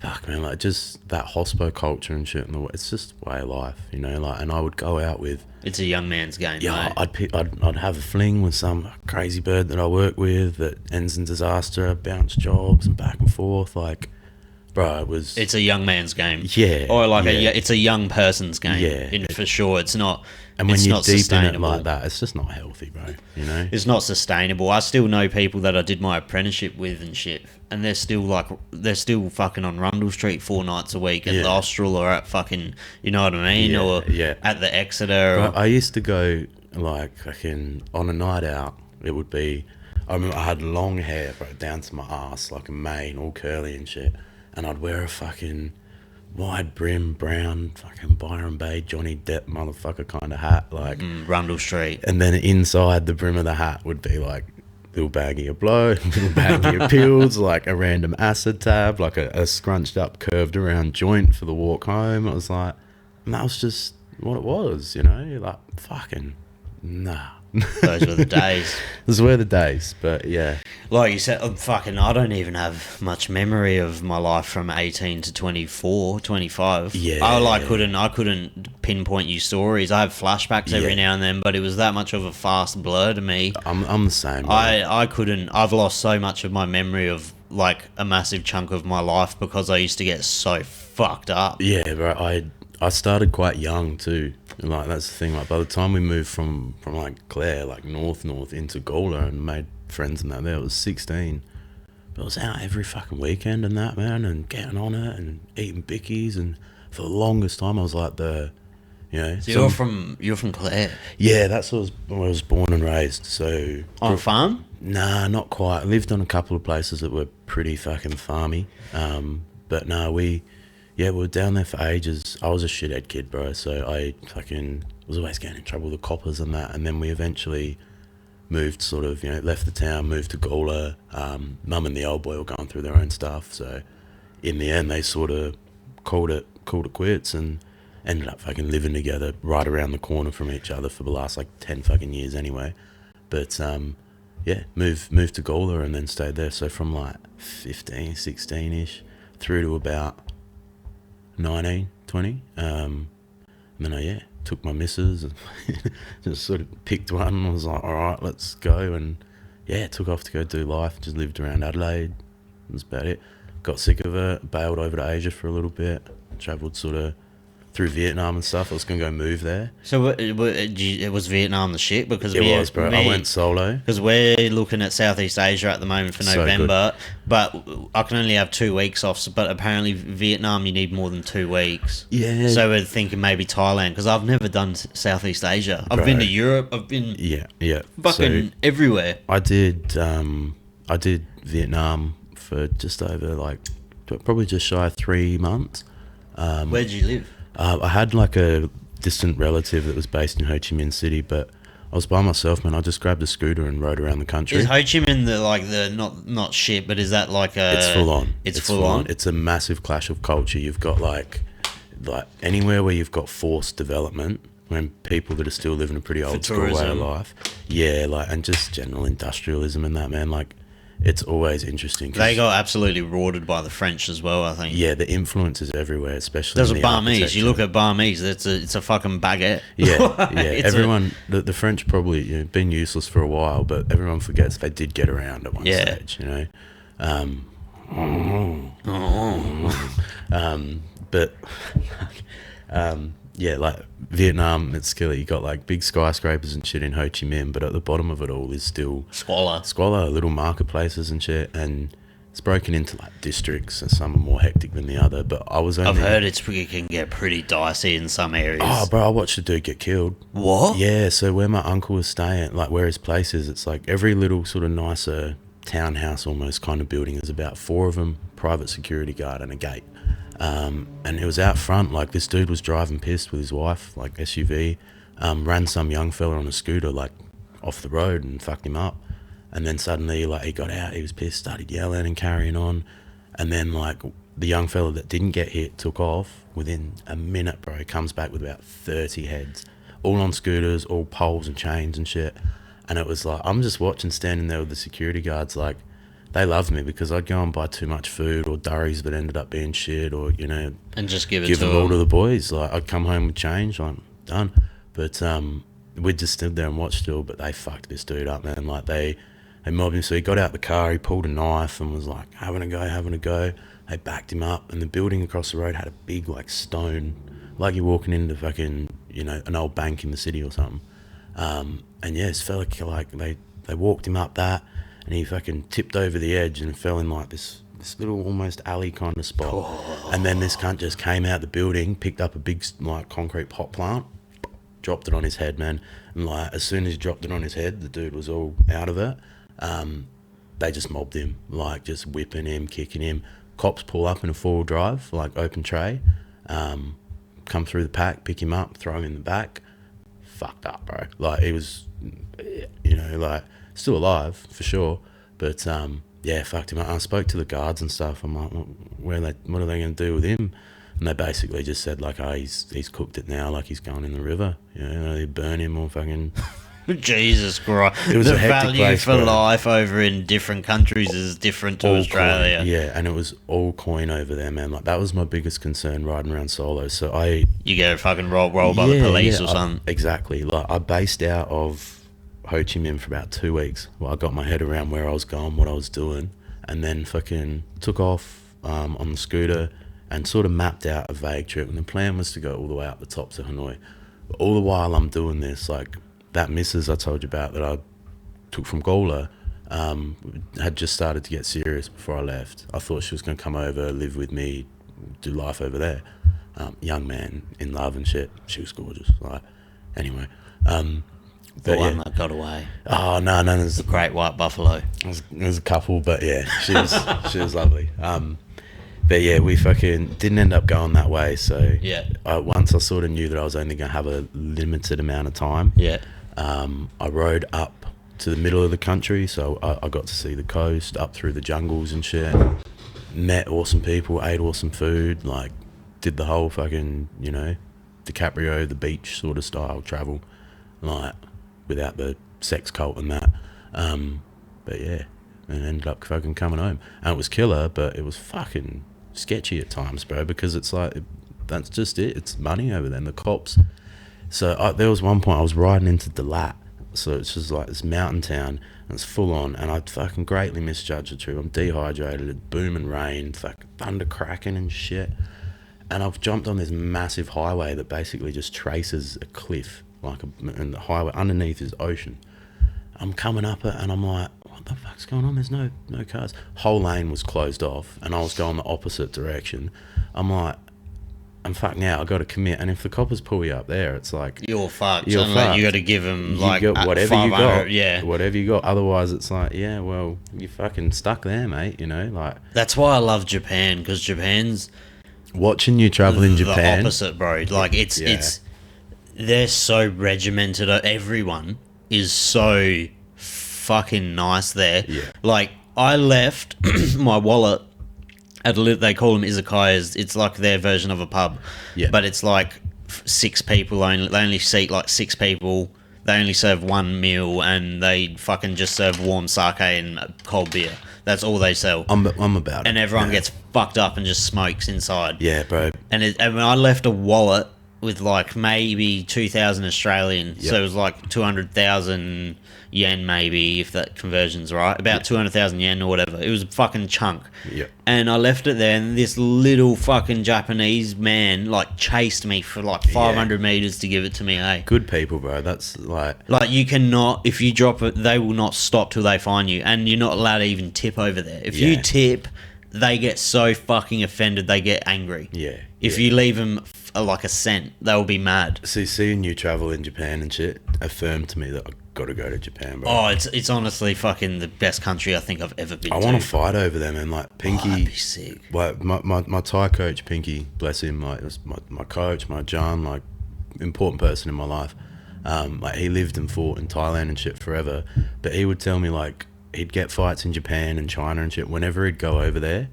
fuck man, like just that hospo culture and shit, and it's just way of life, you know. Like, and I would go out with. It's a young man's game. Yeah, mate. I'd have a fling with some crazy bird that I work with that ends in disaster, bounce jobs and back and forth, like. Bro, it's a young man's game. Yeah. Or like it's a young person's game. Yeah. For sure. It's not. And when you're deep in it like that, it's just not healthy, bro. You know? It's not sustainable. I still know people that I did my apprenticeship with and shit, and they're still fucking on Rundle Street 4 nights a week at the Austral or at fucking, you know what I mean? Or at the Exeter. Bro, I used to go, like, fucking, on a night out, it would be, I remember I had long hair, bro, down to my ass, like a mane, all curly and shit. And I'd wear a fucking wide brim, brown, fucking Byron Bay, Johnny Depp motherfucker kind of hat, like Rundle Street. And then inside the brim of the hat would be like little baggie of blow, little baggie of pills, like a random acid tab, like a scrunched up, curved around joint for the walk home. I was like, and that was just what it was, you know. You're like, fucking nah. Those were the days. Those were the days, but yeah. Like you said, I don't even have much memory of my life from 18 to 24, 25. Yeah. I couldn't pinpoint you stories. I have flashbacks every now and then, but it was that much of a fast blur to me. I'm the same. Bro. I've lost so much of my memory of like a massive chunk of my life because I used to get so fucked up. Yeah, bro. I started quite young too. Like, that's the thing. Like, by the time we moved from like Clare, like north into Gawler, and made friends and that there, I was 16. But I was out every fucking weekend and that, man, and getting on it and eating bickies. And for the longest time, I was like the, you know. So you're from Clare? Yeah, that's where I was born and raised. So on a farm? Nah, not quite. I lived on a couple of places that were pretty fucking farmy. But no, we were down there for ages. I was a shithead kid, bro, so I fucking was always getting in trouble with the coppers and that, and then we eventually moved, sort of, you know, left the town, moved to Gawler. Mum and the old boy were going through their own stuff, so in the end they sort of called it quits and ended up fucking living together right around the corner from each other for the last like 10 fucking years anyway. But moved to Gawler and then stayed there, so from like 15, 16ish through to about 19, 20, and then I took my missus and just sort of picked one and was like, all right, let's go, and took off to go do life. Just lived around Adelaide. That was about it. Got sick of it, bailed over to Asia for a little bit, travelled sort of through Vietnam and stuff. I was going to go move there. So it was Vietnam the shit? Because it was, bro. I went solo. Because we're looking at Southeast Asia at the moment for November, but I can only have 2 weeks off. But apparently Vietnam, you need more than 2 weeks. Yeah. So we're thinking maybe Thailand, because I've never done Southeast Asia. I've been to Europe. I've been fucking everywhere. I did Vietnam for just over probably just shy of 3 months. Where did you live? I had like a distant relative that was based in Ho Chi Minh City, but I was by myself, man. I just grabbed a scooter and rode around the country. Is Ho Chi Minh the not shit, but is that like a... It's full on. It's full on? It's a massive clash of culture. You've got like anywhere where you've got forced development, when people that are still living a pretty old school way of life. Yeah, and just general industrialism and that, man. Like, it's always interesting. They got absolutely rorted by the French as well, I think. Yeah, the influence is everywhere, especially there's a Burmese. You look at Burmese, it's a fucking baguette. Yeah. Everyone, the French probably been useless for a while, but everyone forgets they did get around at one stage, you know. Like Vietnam, it's scary. You got like big skyscrapers and shit in Ho Chi Minh, but at the bottom of it all is still squalor, little marketplaces and shit. And It's broken into like districts, and some are more hectic than the other. But I was only... I've heard it can get pretty dicey in some areas. Oh, bro, I watched a dude get killed. What? Yeah, so where my uncle was staying, like where his place is, it's like every little sort of nicer townhouse almost kind of building. There's about 4 of them, private security guard and a gate. And it was out front, like this dude was driving pissed with his wife, like SUV, ran some young fella on a scooter, like off the road and fucked him up. And then suddenly, like, he got out, he was pissed, started yelling and carrying on. And then, like, the young fella that didn't get hit took off. Within a minute, bro, he comes back with about 30 heads, all on scooters, all poles and chains and shit. And it was like, I'm just watching, standing there with the security guards, like, they loved me because I'd go and buy too much food or durries that ended up being shit, or, you know, and just give them all to the boys. Like, I'd come home with change, like, done. But we just stood there and watched it all, but they fucked this dude up, man. Like, they mobbed him, so he got out the car, he pulled a knife and was like, having a go. They backed him up, and the building across the road had a big, like, stone, like you're walking into fucking, you know, an old bank in the city or something. And yeah, this fella, like, they walked him up that, and he fucking tipped over the edge and fell in, like, this little almost alley kind of spot. Oh. And then this cunt just came out the building, picked up a big, like, concrete pot plant, dropped it on his head, man. And, like, as soon as he dropped it on his head, the dude was all out of it. They just mobbed him, like, just whipping him, kicking him. Cops pull up in a 4-wheel drive, like, open tray, come through the pack, pick him up, throw him in the back. Fucked up, bro. Like, he was, you know, like, still alive for sure, but yeah, fucked him up. I spoke to the guards and stuff. I'm like, what are they going to do with him? And they basically just said, like, oh, he's cooked it now, like he's going in the river. You know, they burn him or fucking... Jesus Christ. It was the a hectic value place, for bro. life over in different countries is different to all Australia. Coin. Yeah, and it was all coin over there, man. Like, that was my biggest concern riding around solo. So you get fucking rolled by the police or something. Exactly. Like, I based out of Ho Chi Minh for about 2 weeks. Well, I got my head around where I was going, what I was doing, and then fucking took off on the scooter and sort of mapped out a vague trip. And the plan was to go all the way up the top to Hanoi. But all the while I'm doing this, like, that missus I told you about that I took from Gola had just started to get serious before I left. I thought she was going to come over, live with me, do life over there. Young man, in love and shit. She was gorgeous. Like, anyway. The one that got away. Oh, no. There's the great white buffalo. There's a couple, but yeah, she was lovely. But yeah, we fucking didn't end up going that way. So yeah, once I sort of knew that I was only going to have a limited amount of time. Yeah. I rode up to the middle of the country, so I got to see the coast, up through the jungles and shit. Met awesome people, ate awesome food, like, did the whole fucking, you know, DiCaprio, the beach sort of style travel, like, without the sex cult and that. But yeah, and ended up fucking coming home. And it was killer, but it was fucking sketchy at times, bro, because it's like, that's just it. It's money over there, and the cops. So there was one point I was riding into Adelaide, so it's just like this mountain town, and it's full on, and I fucking greatly misjudged the trip. I'm dehydrated, it's booming rain, fucking thunder cracking and shit, and I've jumped on this massive highway that basically just traces a cliff, like, and the highway underneath is ocean. I'm coming up it, and I'm like, what the fuck's going on? There's no cars. Whole lane was closed off, and I was going the opposite direction. I'm like, I'm fucked now. I got to commit, and if the coppers pull you up there, it's like you're fucked. You're fucked. Like, you got to give them like whatever you got. Yeah, whatever you got. Otherwise, it's like, yeah, well, you fucking stuck there, mate. You know, like, that's why I love Japan, because Japan's watching you travel in Japan. The opposite, bro. Like, it's they're so regimented. Everyone is so fucking nice there. Yeah. Like, I left my wallet at they call them izakayas. It's like their version of a pub. Yeah. But it's like 6 people only. They only seat like 6 people. They only serve 1 meal, and they fucking just serve warm sake and cold beer. That's all they sell. I'm about it. And everyone gets fucked up and just smokes inside. Yeah, bro. And when I left a wallet with like maybe 2,000 Australian. Yep. So it was like 200,000 yen, maybe, if that conversion's right. About 200,000 yen or whatever. It was a fucking chunk. Yeah. And I left it there, and this little fucking Japanese man like chased me for like 500 meters to give it to me. Eh? Good people, bro. That's like you cannot, if you drop it, they will not stop till they find you, and you're not allowed to even tip over there. If you tip, they get so fucking offended, they get angry. Yeah. If you leave them like a cent, they'll be mad. See, seeing you travel in Japan and shit affirmed to me that I got to go to Japan, bro. Oh, it's honestly fucking the best country I think I've ever been to. I want to fight over them, and like Pinky. That'd be sick. Like my Thai coach Pinky, bless him, like it was my coach, my John, like important person in my life. Like he lived and fought in Thailand and shit forever, but he would tell me like he'd get fights in Japan and China and shit. Whenever he'd go over there,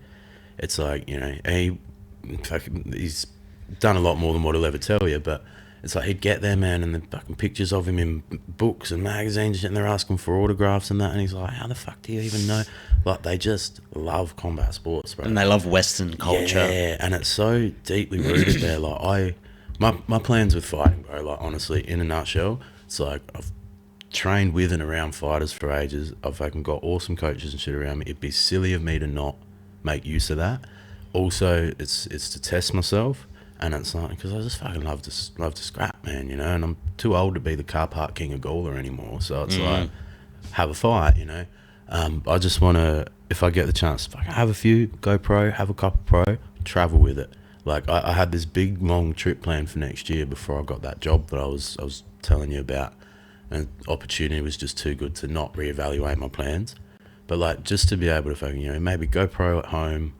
it's like, you know, he's done a lot more than what he'll ever tell you, but it's like he'd get there, man, and the fucking pictures of him in books and magazines and shit, and they're asking for autographs and that, and he's like, how the fuck do you even know? Like, they just love combat sports, bro. And they love Western culture. Yeah, and it's so deeply rooted there. Like, my plans with fighting, bro, like, honestly, in a nutshell, it's like I've trained with and around fighters for ages. I've fucking got awesome coaches and shit around me. It'd be silly of me to not make use of that. Also, it's to test myself. And it's like, because I just fucking love to scrap, man, you know, and I'm too old to be the car park king of Gawler anymore. So it's like, have a fight, you know. I just want to, if I get the chance, fucking have a few, go pro, have a couple pro, travel with it. Like, I had this big, long trip planned for next year before I got that job that I was telling you about. And opportunity was just too good to not reevaluate my plans. But, like, just to be able to fucking, you know, maybe go pro at home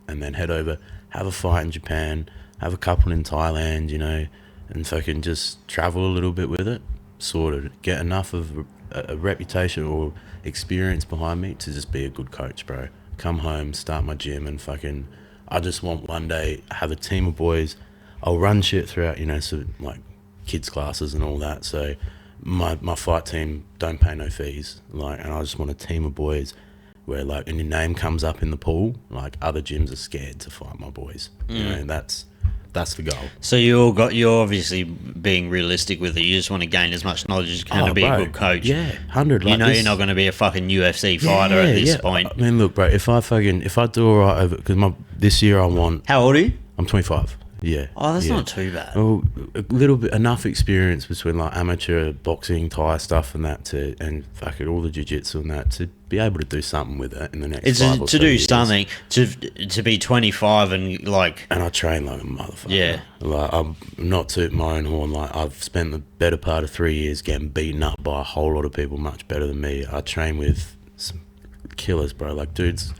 and then head over, have a fight in Japan, have a couple in Thailand, you know, and fucking just travel a little bit with it, sort of get enough of a reputation or experience behind me to just be a good coach, bro. Come home, start my gym, and fucking, I just want one day have a team of boys. I'll run shit throughout, you know, so like kids classes and all that. So my fight team don't pay no fees, like, and I just want a team of boys where, like, when your name comes up in the pool, like, other gyms are scared to fight my boys. You know, and that's the goal. So you're obviously being realistic with it. You just want to gain as much knowledge as you can to be a good coach. Yeah, 100. You like know, this, you're not going to be a fucking UFC fighter at this point. I mean, look, bro, if I do all right over, because this year I want. How old are you? I'm 25. Yeah. Oh, that's not too bad. Well, a little bit, enough experience between like amateur boxing, Thai stuff and that and fucking all the jiu-jitsu and that to be able to do something with it in the next it's 5 or to so do years. something, to be 25 and like... And I train like a motherfucker. Yeah. Like, I'm not tooting my own horn. Like, I've spent the better part of 3 years getting beaten up by a whole lot of people much better than me. I train with some killers, bro. Like, dudes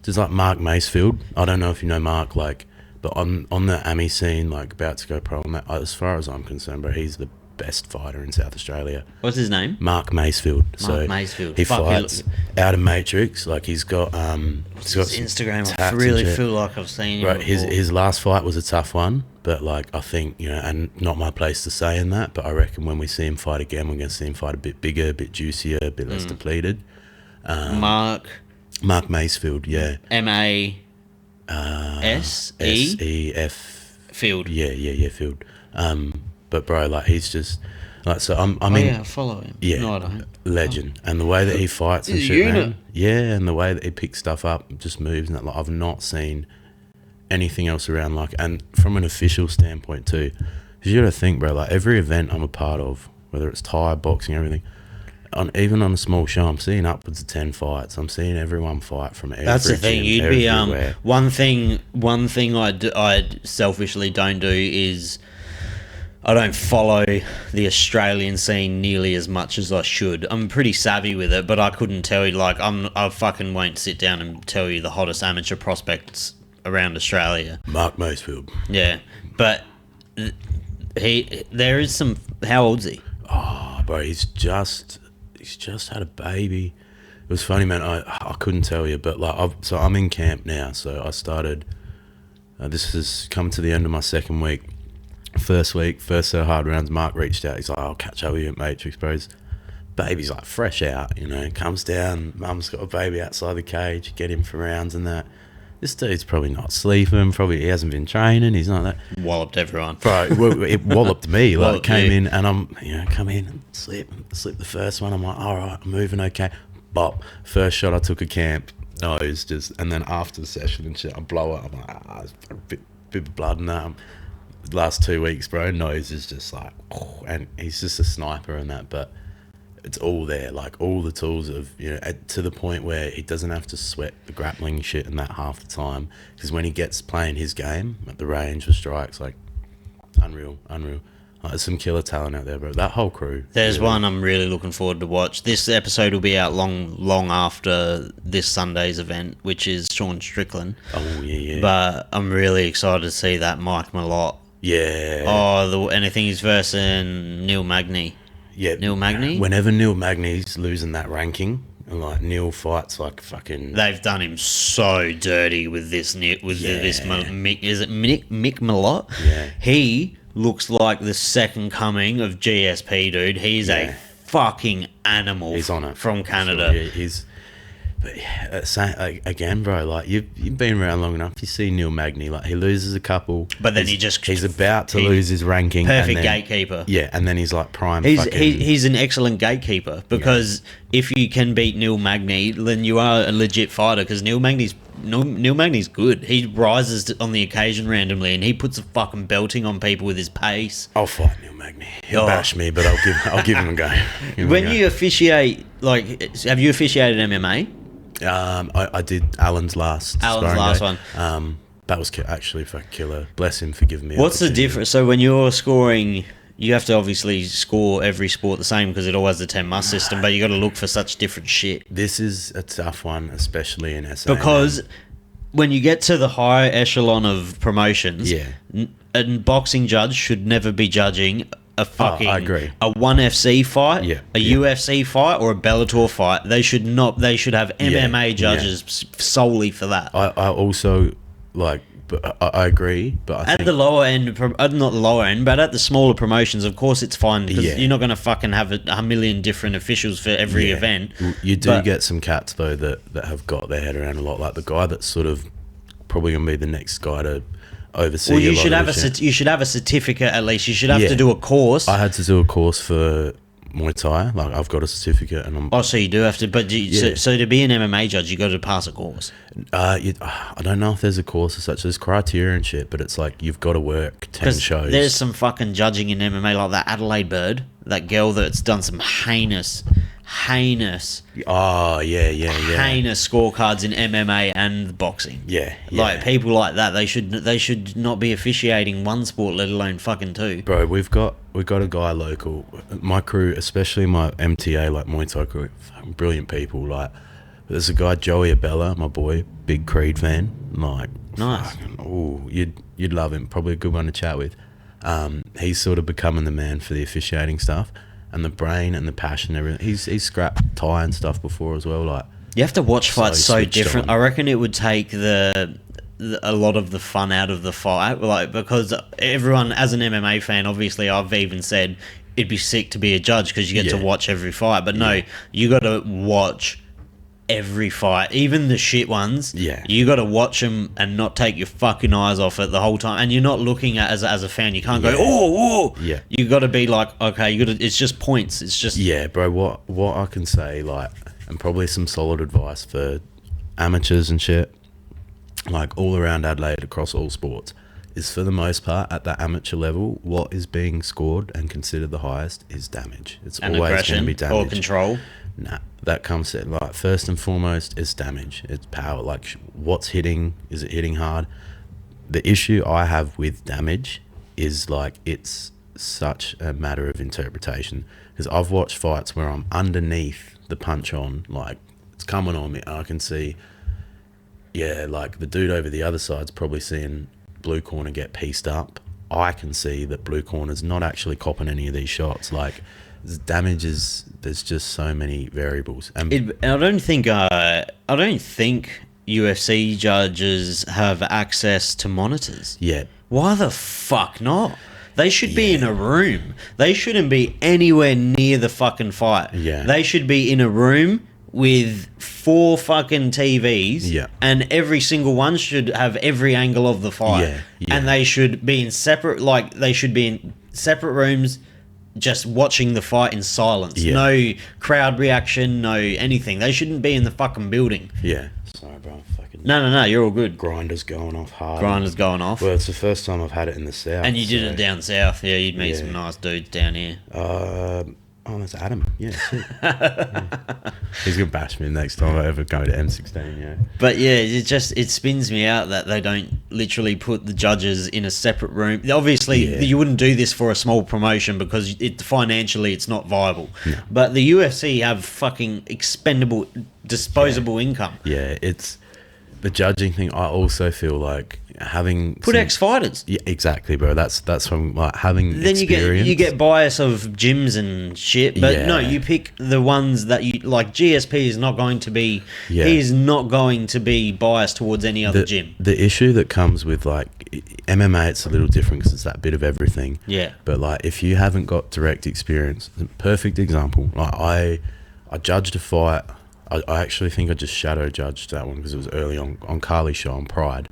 like Mark Macefield. I don't know if you know Mark, like... But on the AMI scene, like about to go pro on that, as far as I'm concerned, bro, he's the best fighter in South Australia. What's his name? Mark Macefield. Macefield. He fights out of Matrix. Like he's got his Instagram. I really feel like I've seen him. Right, his last fight was a tough one, but like I think, you know, and not my place to say in that, but I reckon when we see him fight again, we're going to see him fight a bit bigger, a bit juicier, a bit less depleted. Mark Macefield, yeah. S-E-F Field. Yeah, Field. But bro, like he's just like, so I follow him. Yeah, no, I don't. Legend, and the way that he fights and shit, man. Yeah, and the way that he picks stuff up, just moves, and that, like I've not seen anything else around like, and from an official standpoint too, because you got to think, bro, like every event I'm a part of, whether it's Thai, boxing, everything. Even on a small show, I'm seeing upwards of 10 fights. I'm seeing everyone fight from every That's the thing. gym, You'd be everywhere. one thing I selfishly don't do is I don't follow the Australian scene nearly as much as I should. I'm pretty savvy with it, but I couldn't tell you. Like I fucking won't sit down and tell you the hottest amateur prospects around Australia. Mark Macefield. Yeah, but there is some. How old's he? Oh, bro, he's just had a baby. It was funny, man. I couldn't tell you, but like, I'm in camp now. So I started. This has come to the end of my second week. First so hard rounds. Mark reached out. He's like, "I'll catch up with you at Matrix, bro." His baby's like fresh out, you know. Comes down. Mum's got a baby outside the cage. Get him for rounds and that. this dude's probably not sleeping. Probably he hasn't been training. He's not that. Walloped everyone. Bro, it walloped me. Like, Walloped came you. in and I'm, come in, slip the first one. I'm like, all right, I'm moving okay. Bop. First shot I took a camp. Nose just, and then after the session and shit, I blow it. I'm like, there's a bit of blood in that. Last 2 weeks, bro, nose is just like, and he's just a sniper and that, but it's all there, like all the tools of, to the point where he doesn't have to sweat the grappling shit and that half the time, because when he gets playing his game at the range with strikes, like unreal. There's some killer talent out there, bro. That whole crew. There's one I'm really looking forward to watch. This episode will be out long after this Sunday's event, which is Sean Strickland. Oh yeah. But I'm really excited to see that Mike Malott. Yeah. Oh, and I think he's versing Neil Magny. Yeah. Neil Magny? Whenever Neil Magny's losing that ranking, and like Neil fights like fucking. They've done him so dirty with this. This Mick, is it Mick Malott? Yeah. He looks like the second coming of GSP, dude. He's a fucking animal. He's on it from Canada. Sure, yeah, but again, bro, like you've been around long enough. You see Neil Magny, like he loses a couple, but then he's about to lose his ranking. Perfect gatekeeper. Yeah, and then he's like prime. He's an excellent gatekeeper, because if you can beat Neil Magny, then you are a legit fighter. Because Neil Magny's good. He rises on the occasion randomly, and he puts a fucking belting on people with his pace. I'll fight Neil Magny. He'll bash me, but I'll give him a go. When you officiate, like, have you officiated MMA? I did Alan's last one. That was actually fucking killer. Bless him for giving me. What's the difference? So when you're scoring, you have to obviously score every sport the same, because it all has the 10 must system, but you got to look for such different shit. This is a tough one, especially in SA. Because when you get to the higher echelon of promotions, a boxing judge should never be judging a fucking I agree. A 1FC fight, a UFC fight, or a Bellator fight. They should have MMA judges solely for that. I also like, but I agree. But I think the lower end, not the lower end, but at the smaller promotions, of course it's fine, because you're not going to fucking have a million different officials for every event. You do get some cats though that have got their head around a lot, like the guy that's sort of probably going to be the next guy to oversee. Well, you should have a certificate at least. You should have to do a course. I had to do a course for Muay Thai. Like, I've got a certificate, and I'm. So you do have to, but so to be an MMA judge, you got to pass a course. I don't know if there's a course as such. There's criteria and shit, but it's like you've got to work 10 shows. There's some fucking judging in MMA, like that Adelaide bird, that girl that's done some heinous. Oh yeah. Heinous scorecards in MMA and boxing. Yeah. Like people like that, they should not be officiating one sport, let alone fucking two. Bro, we've got a guy local. My crew, especially my MTA, like Muay Thai crew, fucking brilliant people. Like, there's a guy, Joey Abella, my boy, big Creed fan. Like, nice. Oh, you'd love him. Probably a good one to chat with. He's sort of becoming the man for the officiating stuff. And the brain and the passion, everything. He's scrapped Thai and stuff before as well. Like, you have to watch fights so different. I reckon it would take a lot of the fun out of the fight, like, because everyone, as an MMA fan, obviously, I've even said it'd be sick to be a judge because you get to watch every fight. But no, you got to watch every fight, even the shit ones. You got to watch them and not take your fucking eyes off it the whole time. And you're not looking at as a fan. You can't go you got to be like, okay, it's just points. It's just bro. What I can say, like, and probably some solid advice for amateurs and shit, like all around Adelaide across all sports, is for the most part at that amateur level, what is being scored and considered the highest is damage. It's always going to be damage or control. Nah, that comes to, like, first and foremost is damage. It's power. Like, what's hitting? Is it hitting hard? The issue I have with damage is, like, it's such a matter of interpretation. Because I've watched fights where I'm underneath the punch on, like, it's coming on me, and I can see, like, the dude over the other side's probably seeing blue corner get pieced up. I can see that blue corner's not actually copping any of these shots. Like, damage is, there's just so many variables. I don't think UFC judges have access to monitors. Yeah. Why the fuck not? They should be in a room. They shouldn't be anywhere near the fucking fight. Yeah. They should be in a room with 4 fucking TVs, Yeah. and every single one should have every angle of the fight, Yeah. and they should be in separate, like they should be in separate rooms, just watching the fight in silence. Yeah. No crowd reaction, no anything. They shouldn't be in the fucking building. Yeah. Sorry, bro. Fucking No, you're all good. Grinder's going off hard. Grinder's going off. Well, it's the first time I've had it in the south. And you did it down south. Yeah, you'd meet Yeah. some nice dudes down here. Oh, that's Adam. Yeah, shit. Yeah. He's gonna bash me next time I ever go to M16. Yeah. But yeah, it spins me out that they don't literally put the judges in a separate room. Obviously, Yeah. you wouldn't do this for a small promotion because financially it's not viable. No. But the UFC have fucking disposable income. Yeah, it's the judging thing. I also feel like having Put ex-fighters. Yeah, exactly, bro. That's from like having Then experience. you get bias of gyms and shit, but no, Yeah. you pick the ones that you like. GSP is not going to be. Yeah. He is not going to be biased towards any other gym. The issue that comes with like MMA, it's a little different because it's that bit of everything. Yeah. But like, if you haven't got direct experience, perfect example. Like I judged a fight. I actually think I just shadow judged that one because it was early on Carly's show on Pride.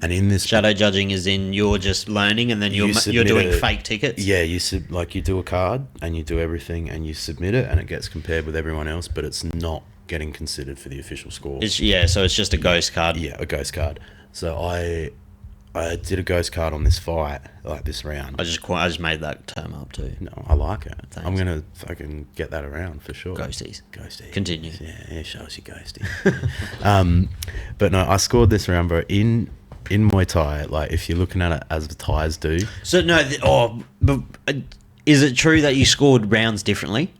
And in this Shadow judging is in you're just learning and then you're submit doing fake tickets. Yeah, you do a card and you do everything and you submit it and it gets compared with everyone else, but it's not getting considered for the official score. So it's just a ghost card. Yeah, a ghost card. So I did a ghost card on this fight, like this round. I just made that term up too. No, I like it. Thanks. I'm gonna fucking get that around for sure. Ghosties. Ghosties. Continue. Yeah, shows you ghosty. But no, I scored this round, bro. In Muay Thai, like if you're looking at it as the Thais do. So no, but is it true that you scored rounds differently?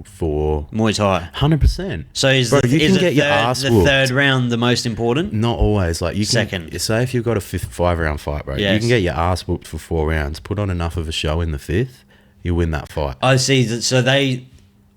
For Muay Thai. 100%. So is Bro, the, you is can the get your third, ass the whooped. third round the most important? Not always. Like you can Second. say if you've got a 5-round fight, bro. You Yes. can get your ass whooped for 4 rounds. Put on enough of a show in the 5th, you win that fight. I see. So they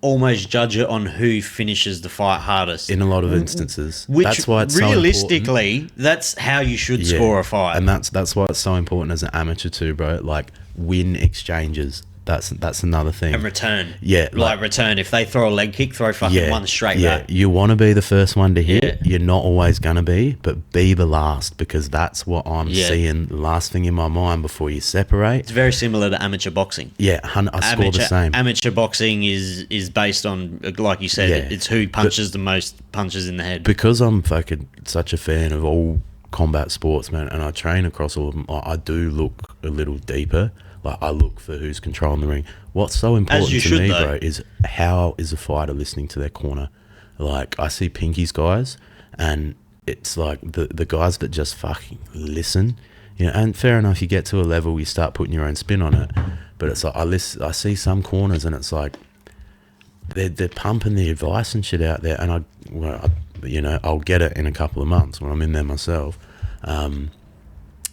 almost judge it on who finishes the fight hardest. In a lot of instances, Which that's why it's so important. realistically, that's how you should score a fight. And that's why it's so important as an amateur too, bro. Like win exchanges. That's another thing. And return. Yeah, Like return. If they throw a leg kick, throw fucking one straight back. You want to be the first one to hit. Yeah. You're not always going to be, but be the last because that's what I'm Yeah. seeing. The last thing in my mind before you separate. It's very similar to amateur boxing. Yeah, I score the same. Amateur boxing is based on, like you said, Yeah. it's who punches the most punches in the head. Because I'm fucking such a fan of all combat sports, man, and I train across all of them, I do look a little deeper. Like, I look for who's controlling the ring. What's so important you to should, me, though. bro, is how is a fighter listening to their corner? Like, I see Pinky's guys, and it's like the guys that just fucking listen. You know, and fair enough, you get to a level, you start putting your own spin on it. But it's like, I see some corners, and it's like, they're pumping the advice and shit out there, and I'll get it in a couple of months when I'm in there myself.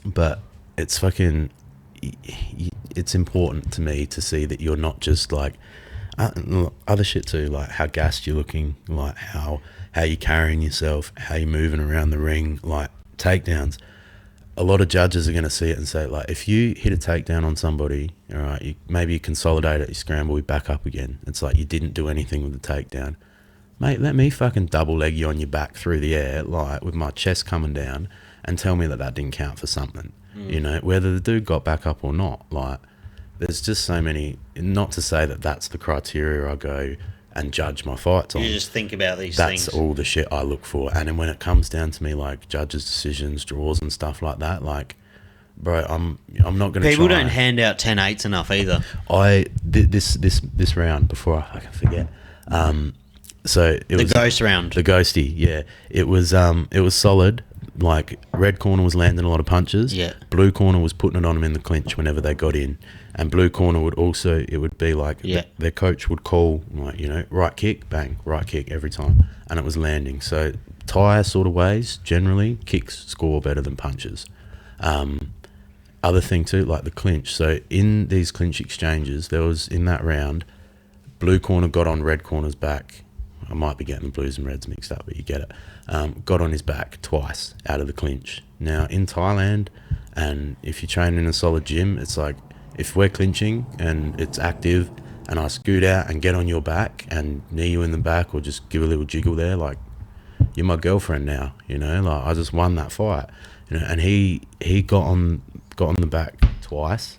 But it's fucking... It's important to me to see that you're not just like other shit too, like how gassed you're looking, like how you're carrying yourself, how you're moving around the ring, like takedowns. A lot of judges are going to see it and say, like, if you hit a takedown on somebody, all right, maybe you consolidate it, you scramble, you back up again. It's like you didn't do anything with the takedown. Mate, let me fucking double leg you on your back through the air, like with my chest coming down, and tell me that didn't count for something. You know, whether the dude got back up or not. Like, there's just so many, not to say that that's the criteria I go and judge my fights on. You just think about these things. That's all the shit I look for. And then when it comes down to me, like judges' decisions, draws and stuff like that, like, bro, I'm not going to People don't hand out 10-8s enough either. This round, before I fucking forget, so it was... The ghost round. The ghosty, yeah. It was solid. Like, red corner was landing a lot of punches. Yeah. Blue corner was putting it on them in the clinch whenever they got in. And blue corner would also, it would be like, their coach would call, like, you know, right kick, bang, right kick every time. And it was landing. So, Thai sort of ways, generally, kicks score better than punches. Other thing too, like the clinch. So, in these clinch exchanges, there was, in that round, blue corner got on red corner's back. I might be getting the blues and reds mixed up, but you get it. Got on his back twice out of the clinch. Now, in Thailand, and if you train in a solid gym, it's like, if we're clinching and it's active and I scoot out and get on your back and knee you in the back or just give a little jiggle there, like, you're my girlfriend now, you know, like, I just won that fight, you know. And he got on the back twice,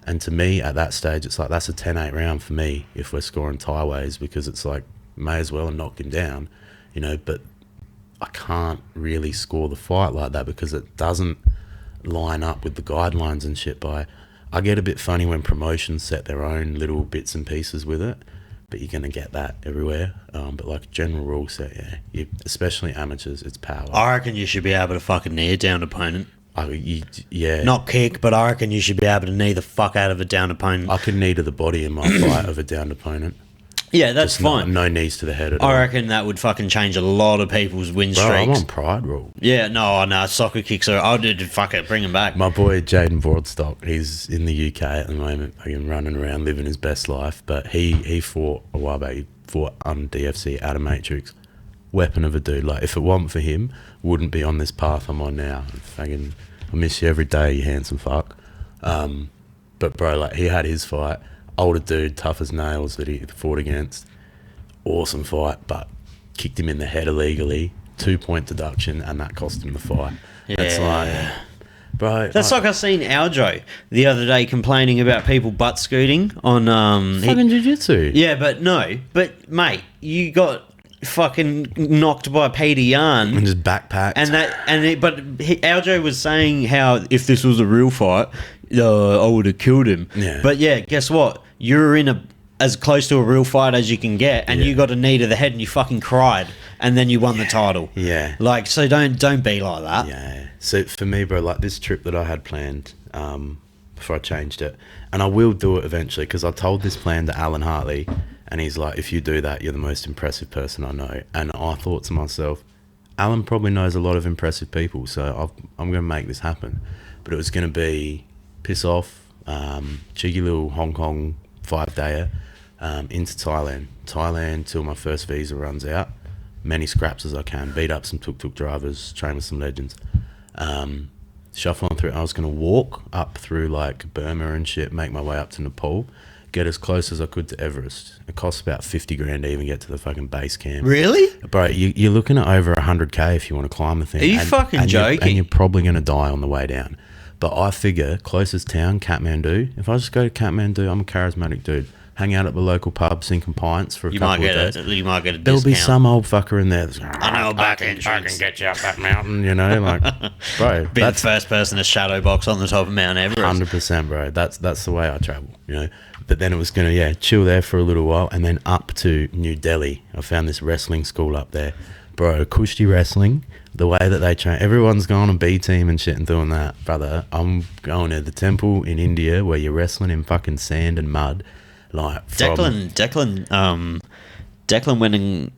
and to me at that stage it's like, that's a 10-8 round for me if we're scoring tie ways, because it's like, may as well knock him down, you know. But I can't really score the fight like that because it doesn't line up with the guidelines and shit. I get a bit funny when promotions set their own little bits and pieces with it, but you're going to get that everywhere. But like general rule set, especially amateurs, it's power. I reckon you should be able to fucking knee a downed opponent. Yeah. Not kick, but I reckon you should be able to knee the fuck out of a downed opponent. I can knee to the body in my fight of a downed opponent. Yeah, that's fine. No knees to the head at all. I reckon that would fucking change a lot of people's win streaks. I'm on pride rule. Yeah, no, soccer kicks are... I'll do fuck it, bring him back. My boy Caiden Blanchard, he's in the UK at the moment, fucking running around living his best life. But he fought a while back. He fought on DFC out of Matrix. Weapon of a dude. Like, if it wasn't for him, wouldn't be on this path I'm on now. Fucking, I miss you every day, you handsome fuck. But bro, like, he had his fight. Older dude, tough as nails that he fought against. Awesome fight, but kicked him in the head illegally. 2-point deduction, and that cost him the fight. Yeah. It's like, bro. That's like I seen Aljo the other day complaining about people butt scooting on fucking jiu-jitsu. Yeah, but mate, you got fucking knocked by Peter Yarn and just backpacked. Aljo was saying how if this was a real fight, I would have killed him. Yeah. But yeah, guess what? You're in as close to a real fight as you can get, and you got a knee to the head, and you fucking cried, and then you won the title. Yeah. Like, so don't be like that. Yeah. So for me, bro, like this trip that I had planned before I changed it, and I will do it eventually because I told this plan to Alan Hartley, and he's like, if you do that, you're the most impressive person I know. And I thought to myself, Alan probably knows a lot of impressive people, so I'm going to make this happen. But it was going to be piss off, cheeky little Hong Kong 5-dayer into Thailand till my first visa runs out, many scraps as I can, beat up some tuk-tuk drivers, train with some legends, shuffling through. I was going to walk up through like Burma and shit, make my way up to Nepal, get as close as I could to Everest. It costs about 50 grand to even get to the fucking base camp. Really? Bro, you're looking at over 100k if you want to climb the thing. Are you fucking joking? And you're probably going to die on the way down. But I figure closest town, Kathmandu. If I just go to Kathmandu, I'm a charismatic dude. Hang out at the local pub, sinking pints for a couple of days. You might get a There'll discount. be some old fucker in there that's going, I know I can get you up that mountain, you know, like, bro. Be the first person to shadow box on the top of Mount Everest. 100%, bro. That's the way I travel, you know. But then it was going to, chill there for a little while and then up to New Delhi. I found this wrestling school up there. Bro, Kushti wrestling, the way that they train, everyone's going on B team and shit and doing that, brother. I'm going to the temple in India where you're wrestling in fucking sand and mud. Like Declan went and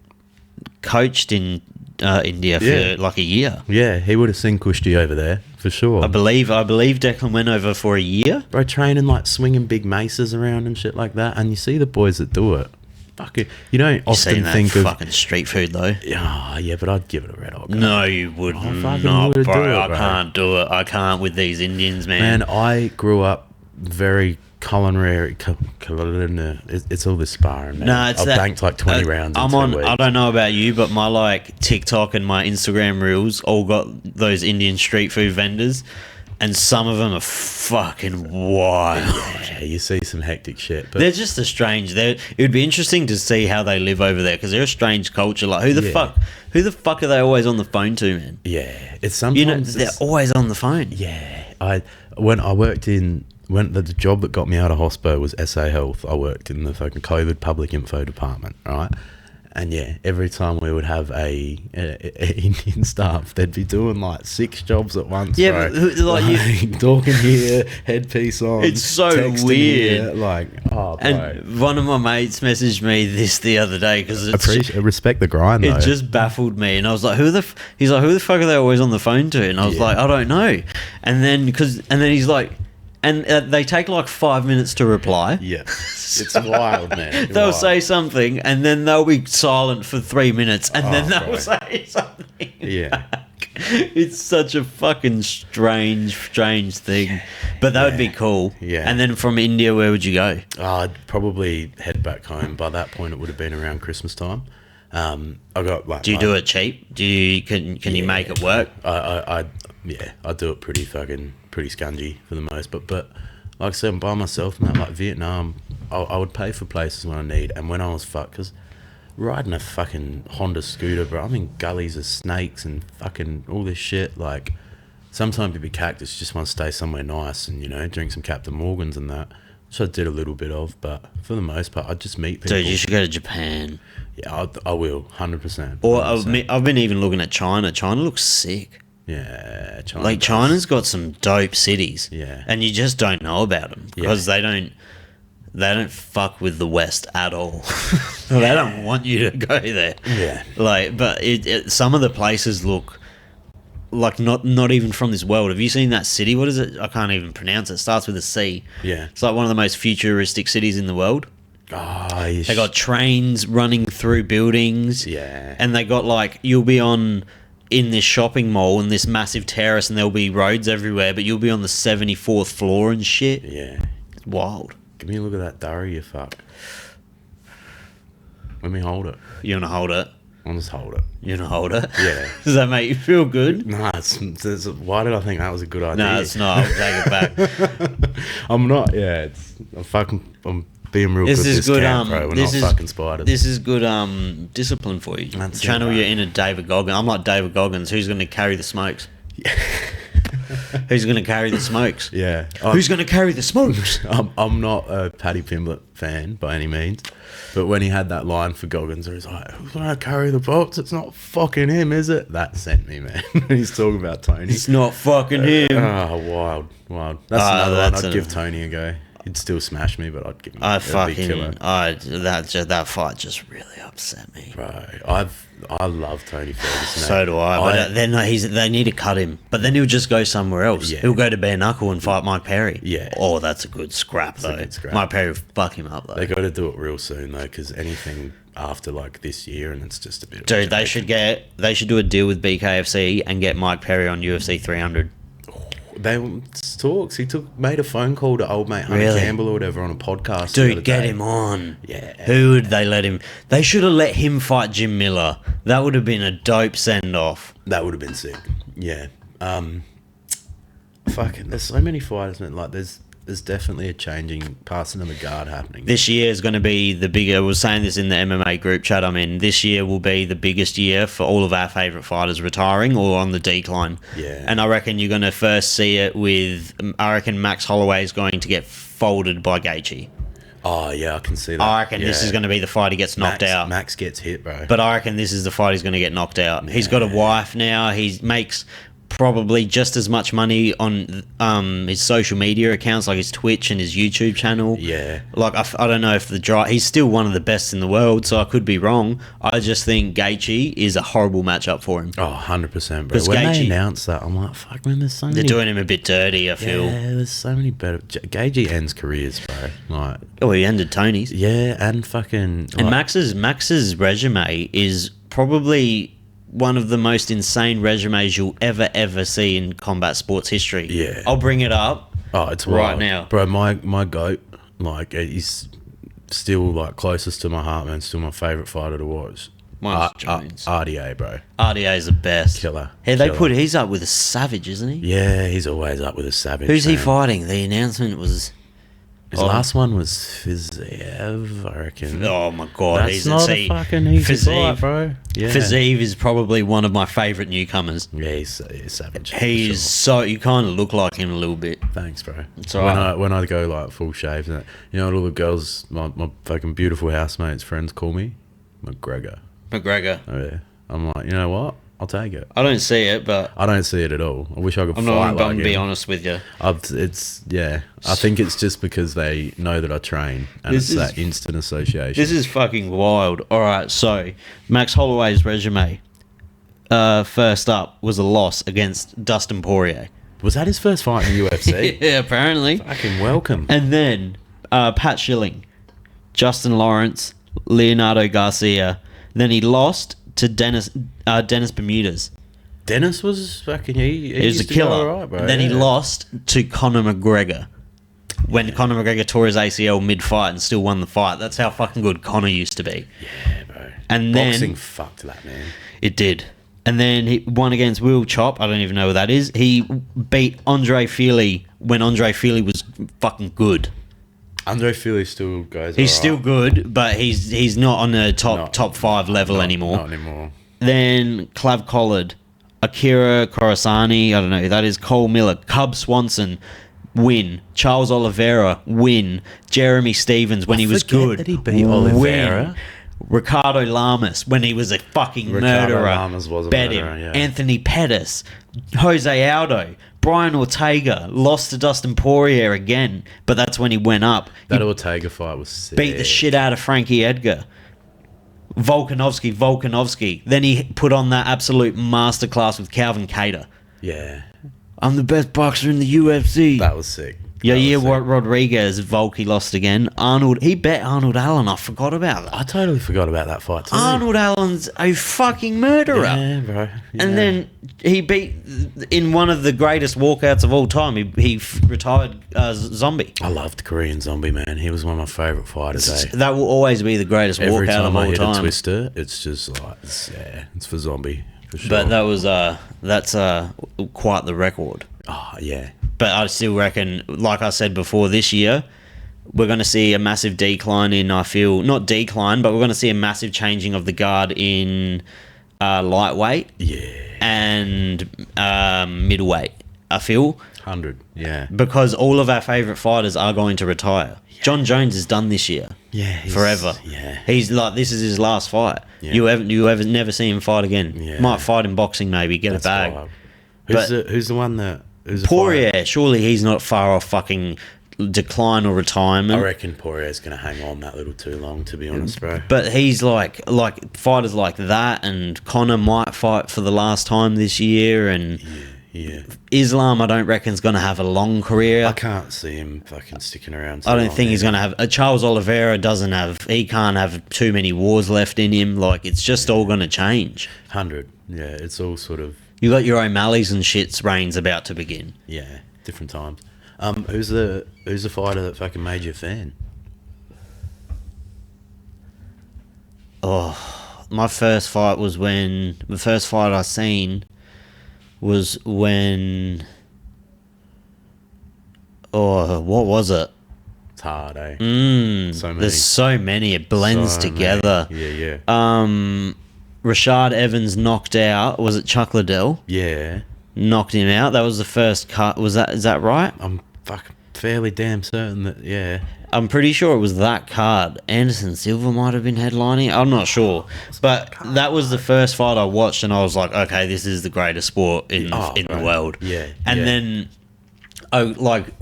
coached in India for like a year. Yeah, he would have seen Kushti over there for sure. I believe Declan went over for a year. Bro, training like swinging big maces around and shit like that, and you see the boys that do it. Fuck it. You don't often think of fucking street food though. Yeah, but I'd give it a red hot go. No, you wouldn't. No, bro, I can't do it. I can't with these Indians, man. Man, I grew up very culinary. It's all this sparring, man. No, it's I've that. banked like 20 rounds. I'm on. I don't know about you, but my like TikTok and my Instagram reels all got those Indian street food vendors. And some of them are fucking wild. Yeah, you see some hectic shit. But they're just a strange. It would be interesting to see how they live over there because they're a strange culture. Like who the fuck are they always on the phone to, man? Yeah, it's sometimes they're always on the phone. Yeah, the job that got me out of hospital was SA Health. I worked in the fucking COVID public info department, right? And yeah, every time we would have a Indian staff, they'd be doing like 6 jobs at once. Yeah, bro. but like talking here, headpiece on. It's so weird. Here, like, oh, bro. And one of my mates messaged me this the other day because respect the grind. Though. It just baffled me, and I was like, He's like, who the fuck are they always on the phone to? And I was like, I don't know. And then he's like. and they take like 5 minutes to reply. Yeah, it's wild, man. They'll Wild. say something, and then they'll be silent for 3 minutes, and then they'll bro. say something. Yeah. It's such a fucking strange thing. But that would be cool. Yeah. And then from India, where would you go? I'd probably head back home. By that point, it would have been around Christmas time. I got like. Do you do it cheap? Can you make it work? I do it pretty scungy for the most. But like I said, I'm by myself now. Like Vietnam, I would pay for places when I need, and when I was fucked, because riding a fucking Honda scooter, bro, I'm in gullies of snakes and fucking all this shit. Like, sometimes you'd be cactus, you just want to stay somewhere nice and, drink some Captain Morgans and that, which I did a little bit of, but for the most part, I'd just meet people. Dude, you should go to Japan. Yeah, I will, 100%. Or I've been even looking at China. China looks sick. Yeah, China. Like, China's got some dope cities. Yeah. And you just don't know about them because they don't fuck with the West at all. They don't want you to go there. Yeah. Like, but some of the places look like not even from this world. Have you seen that city? What is it? I can't even pronounce it. It starts with a C. Yeah. It's like one of the most futuristic cities in the world. Oh, They got trains running through buildings. Yeah. And they got like, you'll be in this shopping mall in this massive terrace and there'll be roads everywhere, but you'll be on the 74th floor and shit. Yeah. It's wild. Give me a look at that durry, you fuck. Let me hold it. You want to hold it? I'll just hold it. You want to hold it? Yeah. Does that make you feel good? No, why did I think that was a good idea? No, it's not. I'll take it back. I'm not. Yeah, I'm being real This good is this good. camp, bro. We're not fucking spiders. This is good discipline for you. That's Channel it, your bro. inner David Goggins. I'm like David Goggins. Who's going to carry the smokes? Who's going to carry the smokes? Yeah. Who's going to carry the smokes? I'm not a Paddy Pimblett fan by any means, but when he had that line for Goggins, where he's like, "Who's gonna carry the box? It's not fucking him, is it?" That sent me, man. He's talking about Tony. It's not fucking him. Wild. That's another one. I'd give Tony a go. He'd still smash me, but I'd give him a big killer. That fight just really upset me. Bro, I love Tony Ferguson. So do I. But then they need to cut him. But then he'll just go somewhere else. Yeah. He'll go to bare knuckle and fight Mike Perry. Yeah. Oh, that's a good scrap though. Mike Perry will fuck him up though. They got to do it real soon though, because anything after like this year, and it's just a bit. Dude, they should do a deal with BKFC and get Mike Perry on UFC 300. They talks. He made a phone call to old mate Hunter Campbell or whatever on a podcast. Dude, get him on. Yeah. Who would they let him? They should have let him fight Jim Miller. That would have been a dope send off. That would have been sick. Yeah. Fucking. There's so many fighters, man. Like there's definitely a changing, passing of the guard happening. This year is going to be the bigger. I was saying this in the MMA group chat I'm in. This year will be the biggest year for all of our favourite fighters retiring or on the decline. Yeah. And I reckon you're going to first see it with. I reckon Max Holloway is going to get folded by Gaethje. Oh yeah, I can see that. I reckon this is going to be the fight he gets knocked out. Max gets hit, bro. But I reckon this is the fight he's going to get knocked out. He's got a wife now. He makes probably just as much money on his social media accounts, like his Twitch and his YouTube channel. Yeah. Like, I don't know if he's still one of the best in the world, so I could be wrong. I just think Gaethje is a horrible matchup for him. Oh, 100%, bro. When they announced that, I'm like, fuck, man, there's so many... They're doing him a bit dirty, I feel. Yeah, there's so many better... Gaethje ends careers, bro. Like... Oh, he ended Tony's. Yeah, and fucking... And Max's resume is probably one of the most insane resumes you'll ever see in combat sports history. Yeah. I'll bring it up. Oh, it's right wild. now. Bro, my GOAT, like, he's still, like, closest to my heart, man. Still my favourite fighter to watch. Mine's Jones. RDA, bro. RDA is the best. Killer. Hey, he's up with a Savage, isn't he? Yeah, he's always up with a Savage. Who's he fighting? The announcement was... His last one was Fiziev, I reckon. Oh my god, that's not a fucking easy fight, bro. Yeah. Fiziev is probably one of my favourite newcomers. Yeah, he's savage. He's so... You kind of look like him a little bit. Thanks, bro. It's all right. When I go, like, full shave, and you know what all the girls, my fucking beautiful housemates, friends call me? McGregor. Oh, yeah. I'm like, you know what? I'll take it. I don't see it, but... I don't see it at all. I wish I could fight I'm like going him. to be honest with you. I think it's just because they know that I train, and it's that instant association. This is fucking wild. All right, so Max Holloway's resume, first up, was a loss against Dustin Poirier. Was that his first fight in the UFC? Yeah, apparently. Fucking welcome. And then Pat Schilling, Justin Lawrence, Leonardo Garcia. Then he lost to Dennis Bermudez. Dennis was fucking... He was a used to go killer. alright, bro. Then he Yeah. lost to Conor McGregor. When Conor McGregor tore his ACL mid-fight and still won the fight. That's how fucking good Conor used to be. Yeah, bro. And Boxing then... fucked that, man. It did. And then he won against Will Chop. I don't even know what that is. He beat Andre Feely when Andre Feely was fucking good. Andre Feely still goes He's alright. still good, but he's not on the top 5 level anymore. Not anymore. Then Clav Collard, Akira Khorasani, I don't know who that is, Cole Miller, Cub Swanson, win. Charles Oliveira, win. Jeremy Stevens when he was good, that he beat Oliveira. win. Ricardo Lamas when he was a fucking Ricardo murderer, Lamas was a bet murderer, him. yeah. Anthony Pettis, Jose Aldo, Brian Ortega, lost to Dustin Poirier again, but that's when he went up. That He Ortega fight was sick. beat the shit out of Frankie Edgar. Volkanovski. Then he put on that absolute masterclass with Calvin Kattar. Yeah. I'm the best boxer in the UFC. That was sick. Yair Rodriguez, Volk, he lost again. Arnold, he bet Arnold Allen. I forgot about that. I totally forgot about that fight too. Arnold Allen's a fucking murderer. Yeah, bro. Yeah. And then he beat, in one of the greatest walkouts of all time, he retired Zombie. I loved Korean Zombie, man. He was one of my favourite fighters, eh? That will always be the greatest Every walkout time of I all hit time. a twister, it's just like, it's for Zombie, for sure. But that was that's quite the record. Oh, yeah. But I still reckon, like I said before, this year we're going to see a massive decline in, I feel, not decline, but we're going to see a massive changing of the guard in lightweight and middleweight, I feel. 100, yeah. Because all of our favourite fighters are going to retire. Yeah. John Jones is done this year. Yeah. Forever. Yeah. He's like, this is his last fight. Yeah. You ever never see him fight again. Yeah. Might fight in boxing maybe, get That's a bag. wild. But Who's the one that... Poirier, surely he's not far off fucking decline or retirement. I reckon Poirier's going to hang on that little too long, to be honest, bro. But he's like fighters like that, and Conor might fight for the last time this year, and Yeah. Islam I don't reckon is going to have a long career. I can't see him fucking sticking around too I don't long think he's either. going to have... Charles Oliveira he can't have too many wars left in him. Like, it's just all going to change. 100, yeah. It's all sort of... You got your O'Malley's and shit's reigns about to begin. Yeah, different times. Who's the fighter that fucking made you a fan? Oh, my first fight was when... The first fight I seen was when... Oh, what was it? It's hard, eh? So many. There's so many. It blends So together. many. Yeah. Rashad Evans knocked out. Was it Chuck Liddell? Yeah. Knocked him out. That was the first cut. Is that right? I'm fucking fairly damn certain that, yeah. I'm pretty sure it was that card. Anderson Silva might have been headlining. I'm not sure. But that was the first fight I watched, and I was like, okay, this is the greatest sport in the world. Yeah. And then I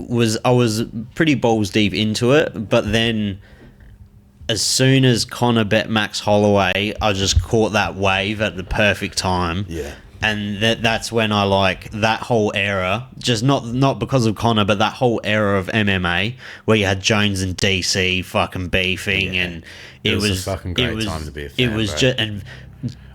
was pretty balls deep into it, but then as soon as Conor bet Max Holloway, I just caught that wave at the perfect time. Yeah. And that's when I like that whole era, just not because of Conor, but that whole era of MMA where you had Jones and DC fucking beefing, and it was a fucking great time to be a fan, It was bro. just, and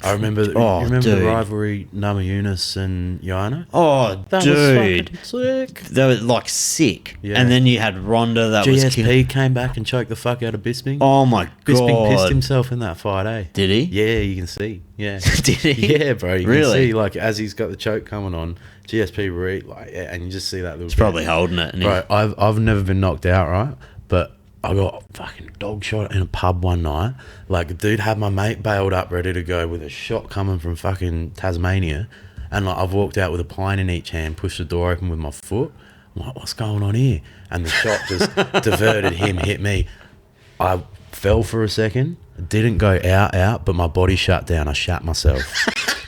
I remember. Oh, you remember dude. the rivalry, Namajunas and Joanna? oh, That dude, was fucking sick. they were like sick. Yeah. And then you had Ronda that was GSP came back and choked the fuck out of Bisping. oh my Bisping pissed god, himself in that fight, eh? did he? Yeah, you can see. Yeah. Did he? Yeah, bro. You Really? can see, like, as he's got the choke coming on, GSP and you just see that little... He's probably holding it. And Bro, I've never been knocked out, right? But I got fucking dog shot in a pub one night. Like, a dude had my mate bailed up, ready to go, with a shot coming from fucking Tasmania. And, like, I've walked out with a pint in each hand, pushed the door open with my foot. I'm like, what's going on here? And the shot just diverted him, hit me. I fell for a second. Didn't go out, but my body shut down. I shat myself.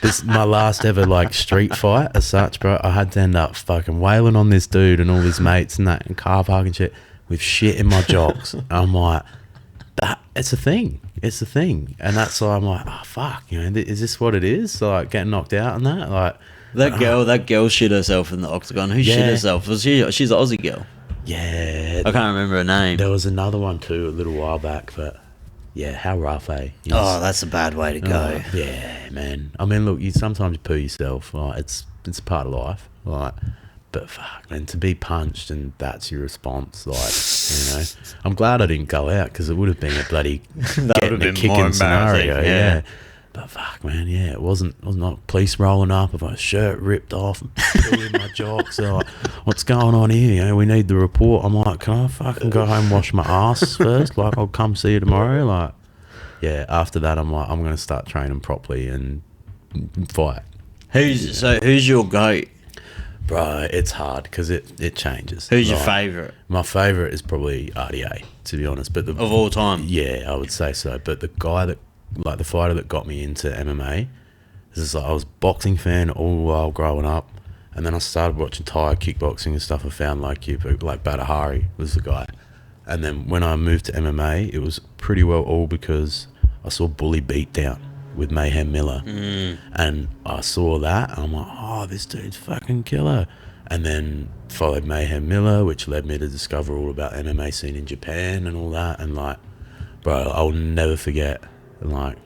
This is my last ever, like, street fight as such, bro. I had to end up fucking wailing on this dude and all his mates and that, and car park and shit, with shit in my jocks. And I'm like, it's a thing. It's a thing. And that's why I'm like, oh, fuck, you know, is this what it is? So, like, getting knocked out and that? Like, That girl shit herself in the octagon. Who shit herself? Was she's an Aussie girl. Yeah. I can't remember her name. There was another one too a little while back, but yeah, how rough, eh? Oh, that's a bad way to go. Yeah, man. I mean, look, you sometimes poo yourself. Like, it's a part of life. Like, but fuck, man, to be punched and that's your response, like, I'm glad I didn't go out because it would have been a bloody getting a kicking scenario. Yeah. But fuck, man, it wasn't like police rolling up with my shirt ripped off and poo in my jocks. They're like, what's going on here? We need the report. I'm like, can I fucking go home and wash my ass first? Like, I'll come see you tomorrow. Like, yeah, after that, I'm like, I'm going to start training properly and fight. Who's your GOAT? Bro, it's hard because it changes. Who's your favourite? My favourite is probably RDA, to be honest. But of all time? Yeah, I would say so. But the guy that, like the fighter that got me into MMA, is like I was a boxing fan all while growing up, and then I started watching Thai kickboxing and stuff. I found like Badahari was the guy, and then when I moved to MMA, it was pretty well all because I saw Bully Beatdown with Mayhem Miller, and I saw that, and I'm like, oh, this dude's fucking killer. And then followed Mayhem Miller, which led me to discover all about MMA scene in Japan and all that, and like, bro, I'll never forget. Like,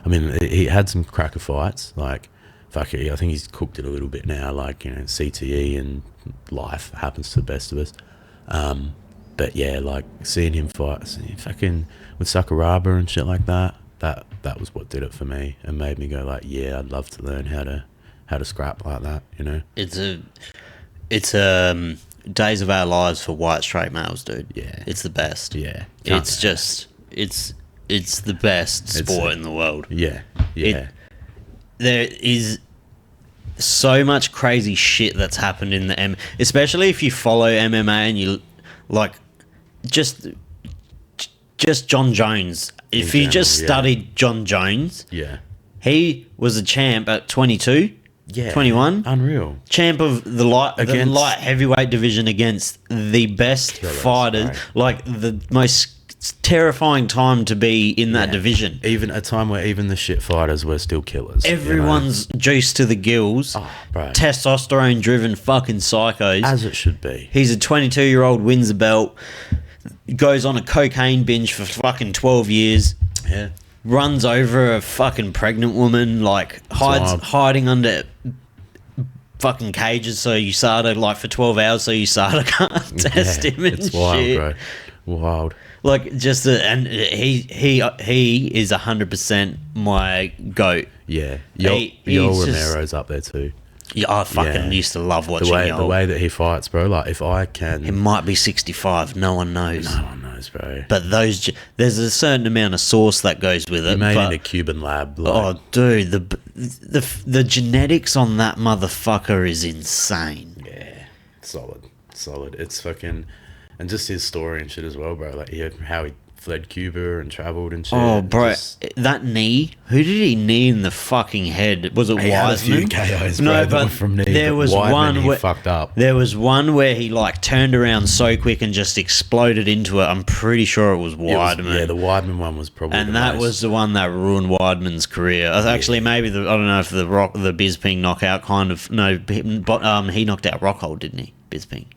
I mean, he had some cracker fights. Like, fuck it, I think he's cooked it a little bit now. Like, CTE and life happens to the best of us. But yeah, like seeing him fight, fucking with Sakuraba and shit like that. That was what did it for me and made me go like, yeah, I'd love to learn how to scrap like that. It's days of our lives for white straight males, dude. Yeah, it's the best. Yeah, it's just it's the best sport in the world. Yeah. There is so much crazy shit that's happened in the especially if you follow MMA and you like just John Jones. If you just studied John Jones, he was a champ at 22, 21. Unreal. Champ of the light heavyweight division against the best fighters, right? Like the most terrifying time to be in that division. Even a time where even the shit fighters were still killers. Everyone's juiced to the gills. Oh, bro. Testosterone driven fucking psychos. As it should be. He's a 22-year-old, wins the belt, goes on a cocaine binge for fucking 12 years. Yeah. Runs over a fucking pregnant woman, like hiding under fucking cages so USADA, like for 12 hours so USADA can't test him and it's wild, shit. Bro. Wild. Like just and he is 100% my GOAT. Yeah. Yoel Romero's up there too. Yeah, I fucking used to love watching Yoel. The way that he fights, bro. Like if I can, he might be 65. No one knows. No one knows, bro. But there's a certain amount of sauce that goes with it. He made in a Cuban lab. Like, oh, dude, the genetics on that motherfucker is insane. Yeah, solid. It's fucking, and just his story and shit as well, bro. Like how he fled Cuba and travelled and shit. Oh, bro, that knee. Who did he knee in the fucking head? Was it Wiseman? Had a few KOs, bro, that were from knee. There was one where fucked up. There was one where he like turned around so quick and just exploded into it. I'm pretty sure it was Weidman. The Weidman one was probably. And that was the one that ruined Weidman's career. Maybe I don't know if the Bisping knockout kind of but he knocked out Rockhold, didn't he? Bisping.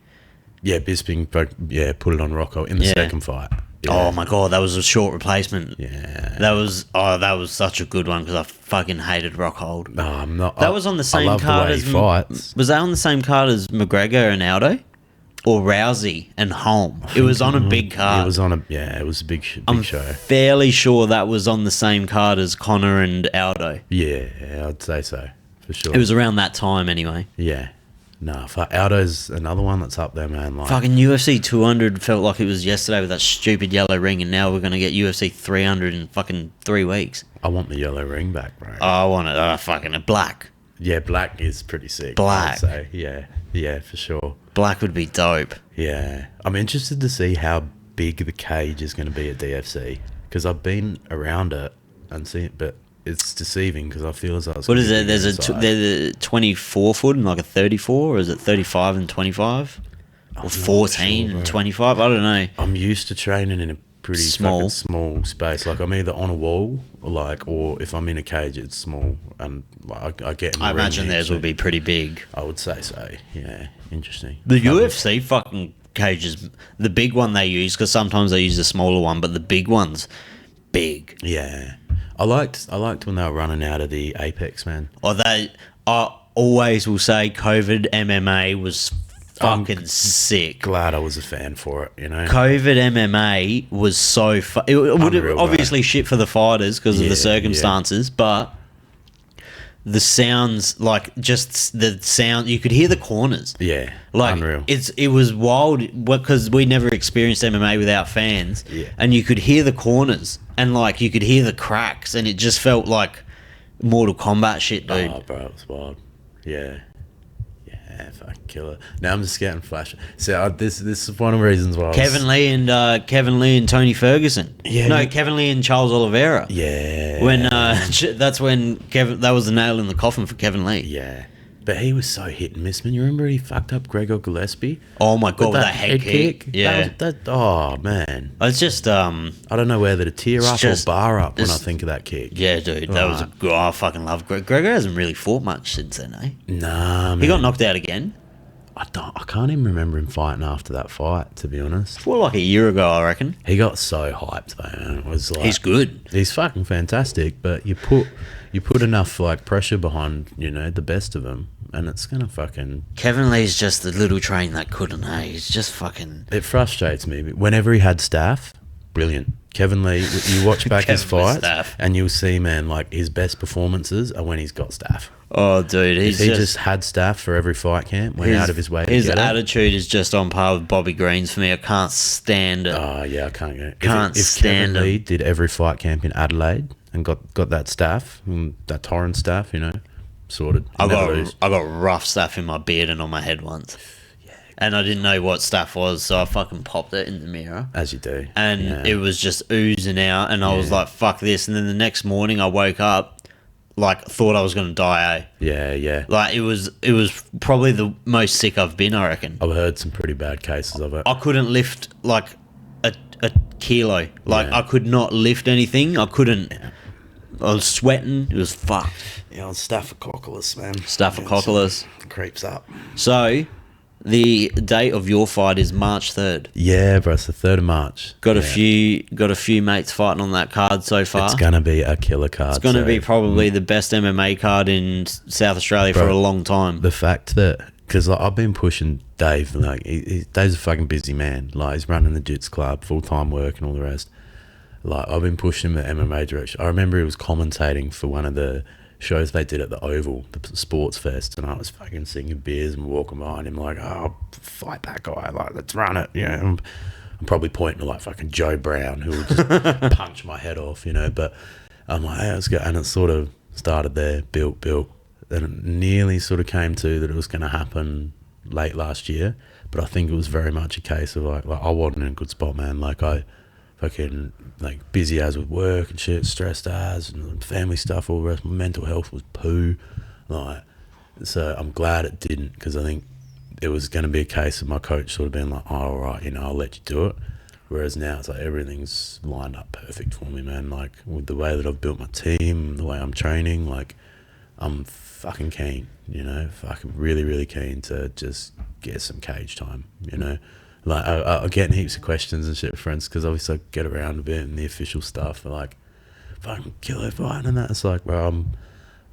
Yeah, Bisping. Put it on Rockhold in the second fight. Yeah. Oh my god, that was a short replacement. Yeah, that was such a good one because I fucking hated Rockhold. No, I'm not. That was on the same card as fights. Was that on the same card as McGregor and Aldo, or Rousey and Holm? It was on a big card. It was on it was a big show. I'm fairly sure that was on the same card as Conor and Aldo. Yeah, I'd say so for sure. It was around that time anyway. Yeah. Nah, Aldo's another one that's up there, man. Like, fucking UFC 200 felt like it was yesterday with that stupid yellow ring, and now we're going to get UFC 300 in fucking 3 weeks. I want the yellow ring back, bro. I want it fucking black. Yeah, black is pretty sick. Black. I'd say. Yeah, for sure. Black would be dope. Yeah. I'm interested to see how big the cage is going to be at DFC, because I've been around it and seen it, but it's deceiving because I feel as though it's... What is it? There's a 24 foot and like a 34, or is it 35 and 25? Or 14 and 25? I don't know. I'm used to training in a pretty Small. fucking small space. Like I'm either on a wall, or if I'm in a cage, it's small, and like I get. In the I ring imagine heaps, theirs so will be pretty big. I would say so. Yeah, interesting. The UFC fucking cages, the big one they use, because sometimes they use the smaller one, but the big one's big. Yeah, I liked when they were running out of the Apex, man. Or I always will say COVID MMA was fucking sick. Glad I was a fan for it, you know. COVID MMA was so it would Unreal, obviously shit for the fighters because of Yeah, the circumstances, but the sounds, like just the sound, you could hear the corners. Yeah, Like unreal. it was wild because we never experienced MMA without fans, Yeah. and you could hear the corners and like you could hear the cracks, and it just felt like Mortal Kombat shit, dude. Oh, bro, it was wild. Yeah. Yeah, fucking killer. Now I'm just getting flash. So this is one of the reasons why Kevin Lee and Tony Ferguson. Yeah, No, yeah. Kevin Lee and Charles Oliveira. Yeah. When that's when that was the nail in the coffin for Kevin Lee. Yeah. But he was so hit and miss, man. You remember he fucked up Gregor Gillespie? Oh my god, with that head kick. Yeah. Oh, man. It's just I don't know whether to tear up or bar up when I it's- think of that kick. yeah, dude. That was I fucking love Gregor hasn't really fought much since then, eh? Nah, man. He got knocked out again. I can't even remember him fighting after that fight, to be honest. Fought like a year ago, I reckon. He got so hyped, though, man. It was like, He's good. He's fucking fantastic, but you put enough like pressure behind, the best of them, and it's gonna fucking. Kevin Lee's just the little train that couldn't, eh? He's just fucking. It frustrates me. Whenever he had staff, brilliant. Kevin Lee, you watch back his Kevin with fights, staff. and you'll see, man, like his best performances are when he's got staff. Oh, dude, If he just had staff for every fight camp, went out of his way to His get it. attitude is just on par with Bobby Green's for me. I can't stand it. Oh yeah, I can't go. Can't if stand Kevin Lee him. did every fight camp in Adelaide and got that staff, that torrent staff, sorted. I He'd never lose. got rough stuff in my beard and on my head once. And I didn't know what stuff was, so I fucking popped it in the mirror. As you do. And Yeah. it was just oozing out, and I was like, fuck this. And then the next morning I woke up, like, thought I was going to die, eh? Yeah. Like, it was probably the most sick I've been, I reckon. I've heard some pretty bad cases of it. I couldn't lift, like, a kilo. Like, Yeah. I could not lift anything. I couldn't. I was sweating. It was fucked. Yeah, on Staphylococcus, man. Staphylococcus. Creeps up. So, the date of your fight is March 3rd. Yeah, bro, it's the 3rd of March. Got a few mates fighting on that card so far. It's going to be a killer card. It's going to be probably the best MMA card in South Australia for a long time. The fact that, because I've been pushing Dave, like, Dave's a fucking busy man. Like, he's running the Jits Club, full-time work and all the rest. Like, I've been pushing him the MMA direction. I remember he was commentating for one of the shows they did at the Oval, the Sports Fest, and I was fucking singing beers and walking behind him like, oh, fight that guy, like, let's run it, I'm probably pointing to like fucking Joe Brown, who would just punch my head off, but I'm like, hey, let's go. And it sort of started there, built, then it nearly sort of came to that it was going to happen late last year, but I think it was very much a case of like I wasn't in a good spot, man. Like I fucking like busy as with work and shit, stressed as, and family stuff, all the rest. My mental health was poo, like. So I'm glad it didn't, because I think it was going to be a case of my coach sort of being like, oh, all right, I'll let you do it. Whereas now it's like everything's lined up perfect for me, man. Like with the way that I've built my team, the way I'm training, like I'm fucking keen, fucking really, really keen to just get some cage time, Like I get heaps of questions and shit, friends, because obviously I get around a bit and the official stuff are like, fucking killer fight and that. It's like, well, I'm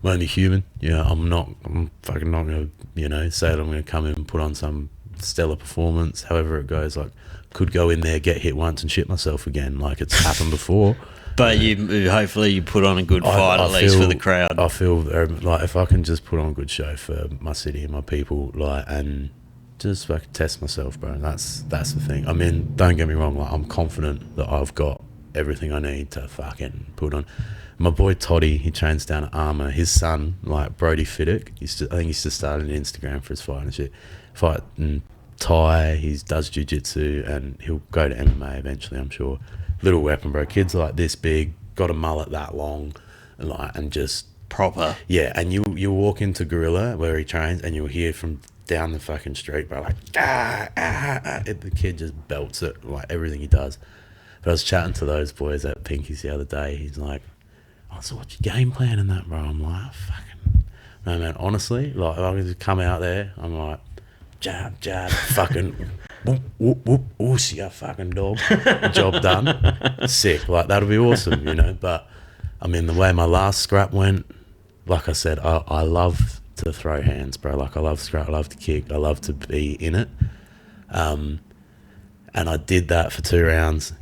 only human. I'm fucking not going to, say that I'm going to come in and put on some stellar performance, however it goes. Like, could go in there, get hit once and shit myself again. Like, it's happened before. But hopefully you put on a good fight at least for the crowd. I feel like if I can just put on a good show for my city and my people, like, and just fucking test myself, bro. That's the thing. I mean, don't get me wrong. Like, I'm confident that I've got everything I need to fucking put on. My boy Toddy, he trains down at Armour. His son, like Brody Fiddick, I think he's just started an Instagram for his fight and shit. Fight in Thai, he does jiu-jitsu, and he'll go to MMA eventually, I'm sure. Little weapon, bro. Kids like this big, got a mullet that long, and just Proper. Yeah, and you walk into Gorilla where he trains, and you'll hear from down the fucking street, bro, like the kid just belts it, like everything he does. But I was chatting to those boys at Pinky's the other day. He's like, "Oh, so what's your game plan in that, bro?" I'm like, "Fucking no, man. Honestly, like, I just come out there. I'm like, jab, jab, fucking whoop, whoop, whoop, oosh, you fucking dog. Job done. Sick. Like, that'll be awesome, you know." But I mean, the way my last scrap went, like I said, I love to throw hands, bro. Like, I love scrap, I love to kick, I love to be in it. And I did that for 2 rounds.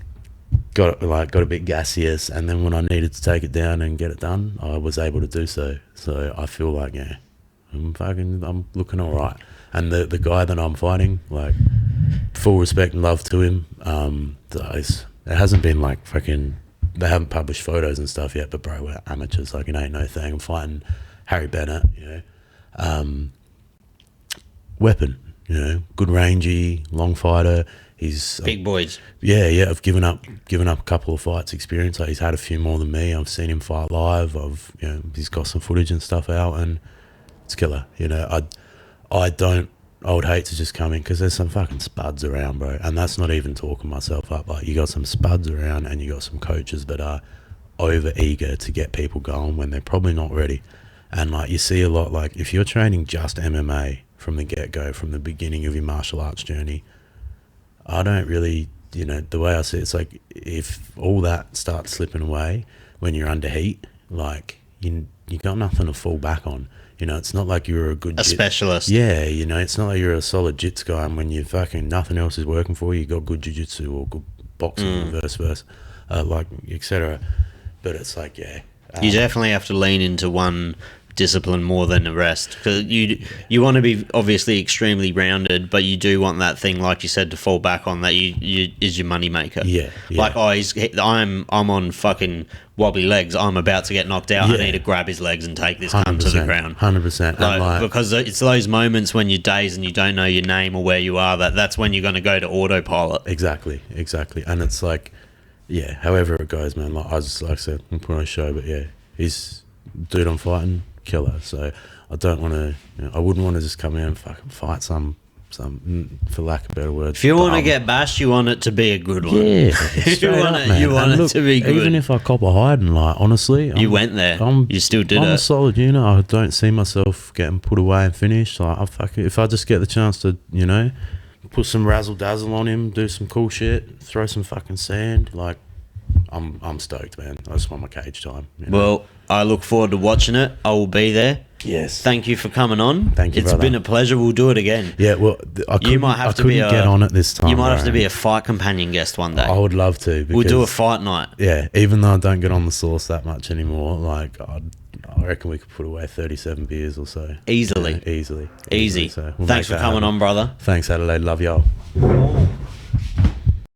Got a bit gaseous, and then when I needed to take it down and get it done, I was able to do so. So I feel like, yeah, I'm looking all right. And the guy that I'm fighting, like, full respect and love to him. It hasn't been like fucking, they haven't published photos and stuff yet, but bro, we're amateurs. Like, it ain't no thing. I'm fighting Harry Bennett, you know, weapon, you know, good rangy, long fighter. He's big boys. Yeah. I've given up a couple of fights experience. Like, he's had a few more than me. I've seen him fight live. He's got some footage and stuff out, and it's killer. You know, I would hate to just come in, because there's some fucking spuds around, bro. And that's not even talking myself up. Like, you got some spuds around, and you got some coaches that are over eager to get people going when they're probably not ready. And like, you see a lot, like, if you're training just MMA from the get-go, from the beginning of your martial arts journey, I don't really, you know, the way I see it, it's like, if all that starts slipping away when you're under heat, like, you got nothing to fall back on. You know, it's not like you're a specialist. Yeah, you know, it's not like you're a solid jits guy, and when you fucking nothing else is working for you, you got good jiu-jitsu or good boxing, or vice versa, like, etc. But it's like, yeah, you definitely have to lean into one discipline more than the rest, because you want to be obviously extremely rounded, but you do want that thing, like you said, to fall back on, that you is your money maker. Yeah. Like, I'm on fucking wobbly legs, I'm about to get knocked out, I need to grab his legs and take this cunt to the ground. 100%. Like, because it's those moments when you're dazed and you don't know your name or where you are, that's when you're going to go to autopilot. Exactly. And it's like, yeah, however it goes, man. Like I said, I'm putting on a show, but yeah, he's dude I'm fighting, killer. So I don't want to, I wouldn't want to just come in and fucking fight some, for lack of a better word. If you want to get bashed, you want it to be a good one. Yeah, you want it to be good. Even if I cop a hiding, like, honestly, you went there. You still did it. I'm a solid unit. I don't see myself getting put away and finished. Like, if I just get the chance to, you know, put some razzle dazzle on him, do some cool shit, throw some fucking sand, like, I'm stoked, man. I just want my cage time. You know? Well, I look forward to watching it. I will be there. Yes. Thank you for coming on. Thank you, It's brother. been a pleasure. We'll do it again. Yeah, well, I couldn't get on it this time. You might have to be a fight companion guest one day. I would love to. We'll do a fight night. Yeah, even though I don't get on the sauce that much anymore, like, I reckon we could put away 37 beers or so. Easily. Yeah, easily. Easy. So Thanks for coming on, brother. Thanks, Adelaide. Love y'all.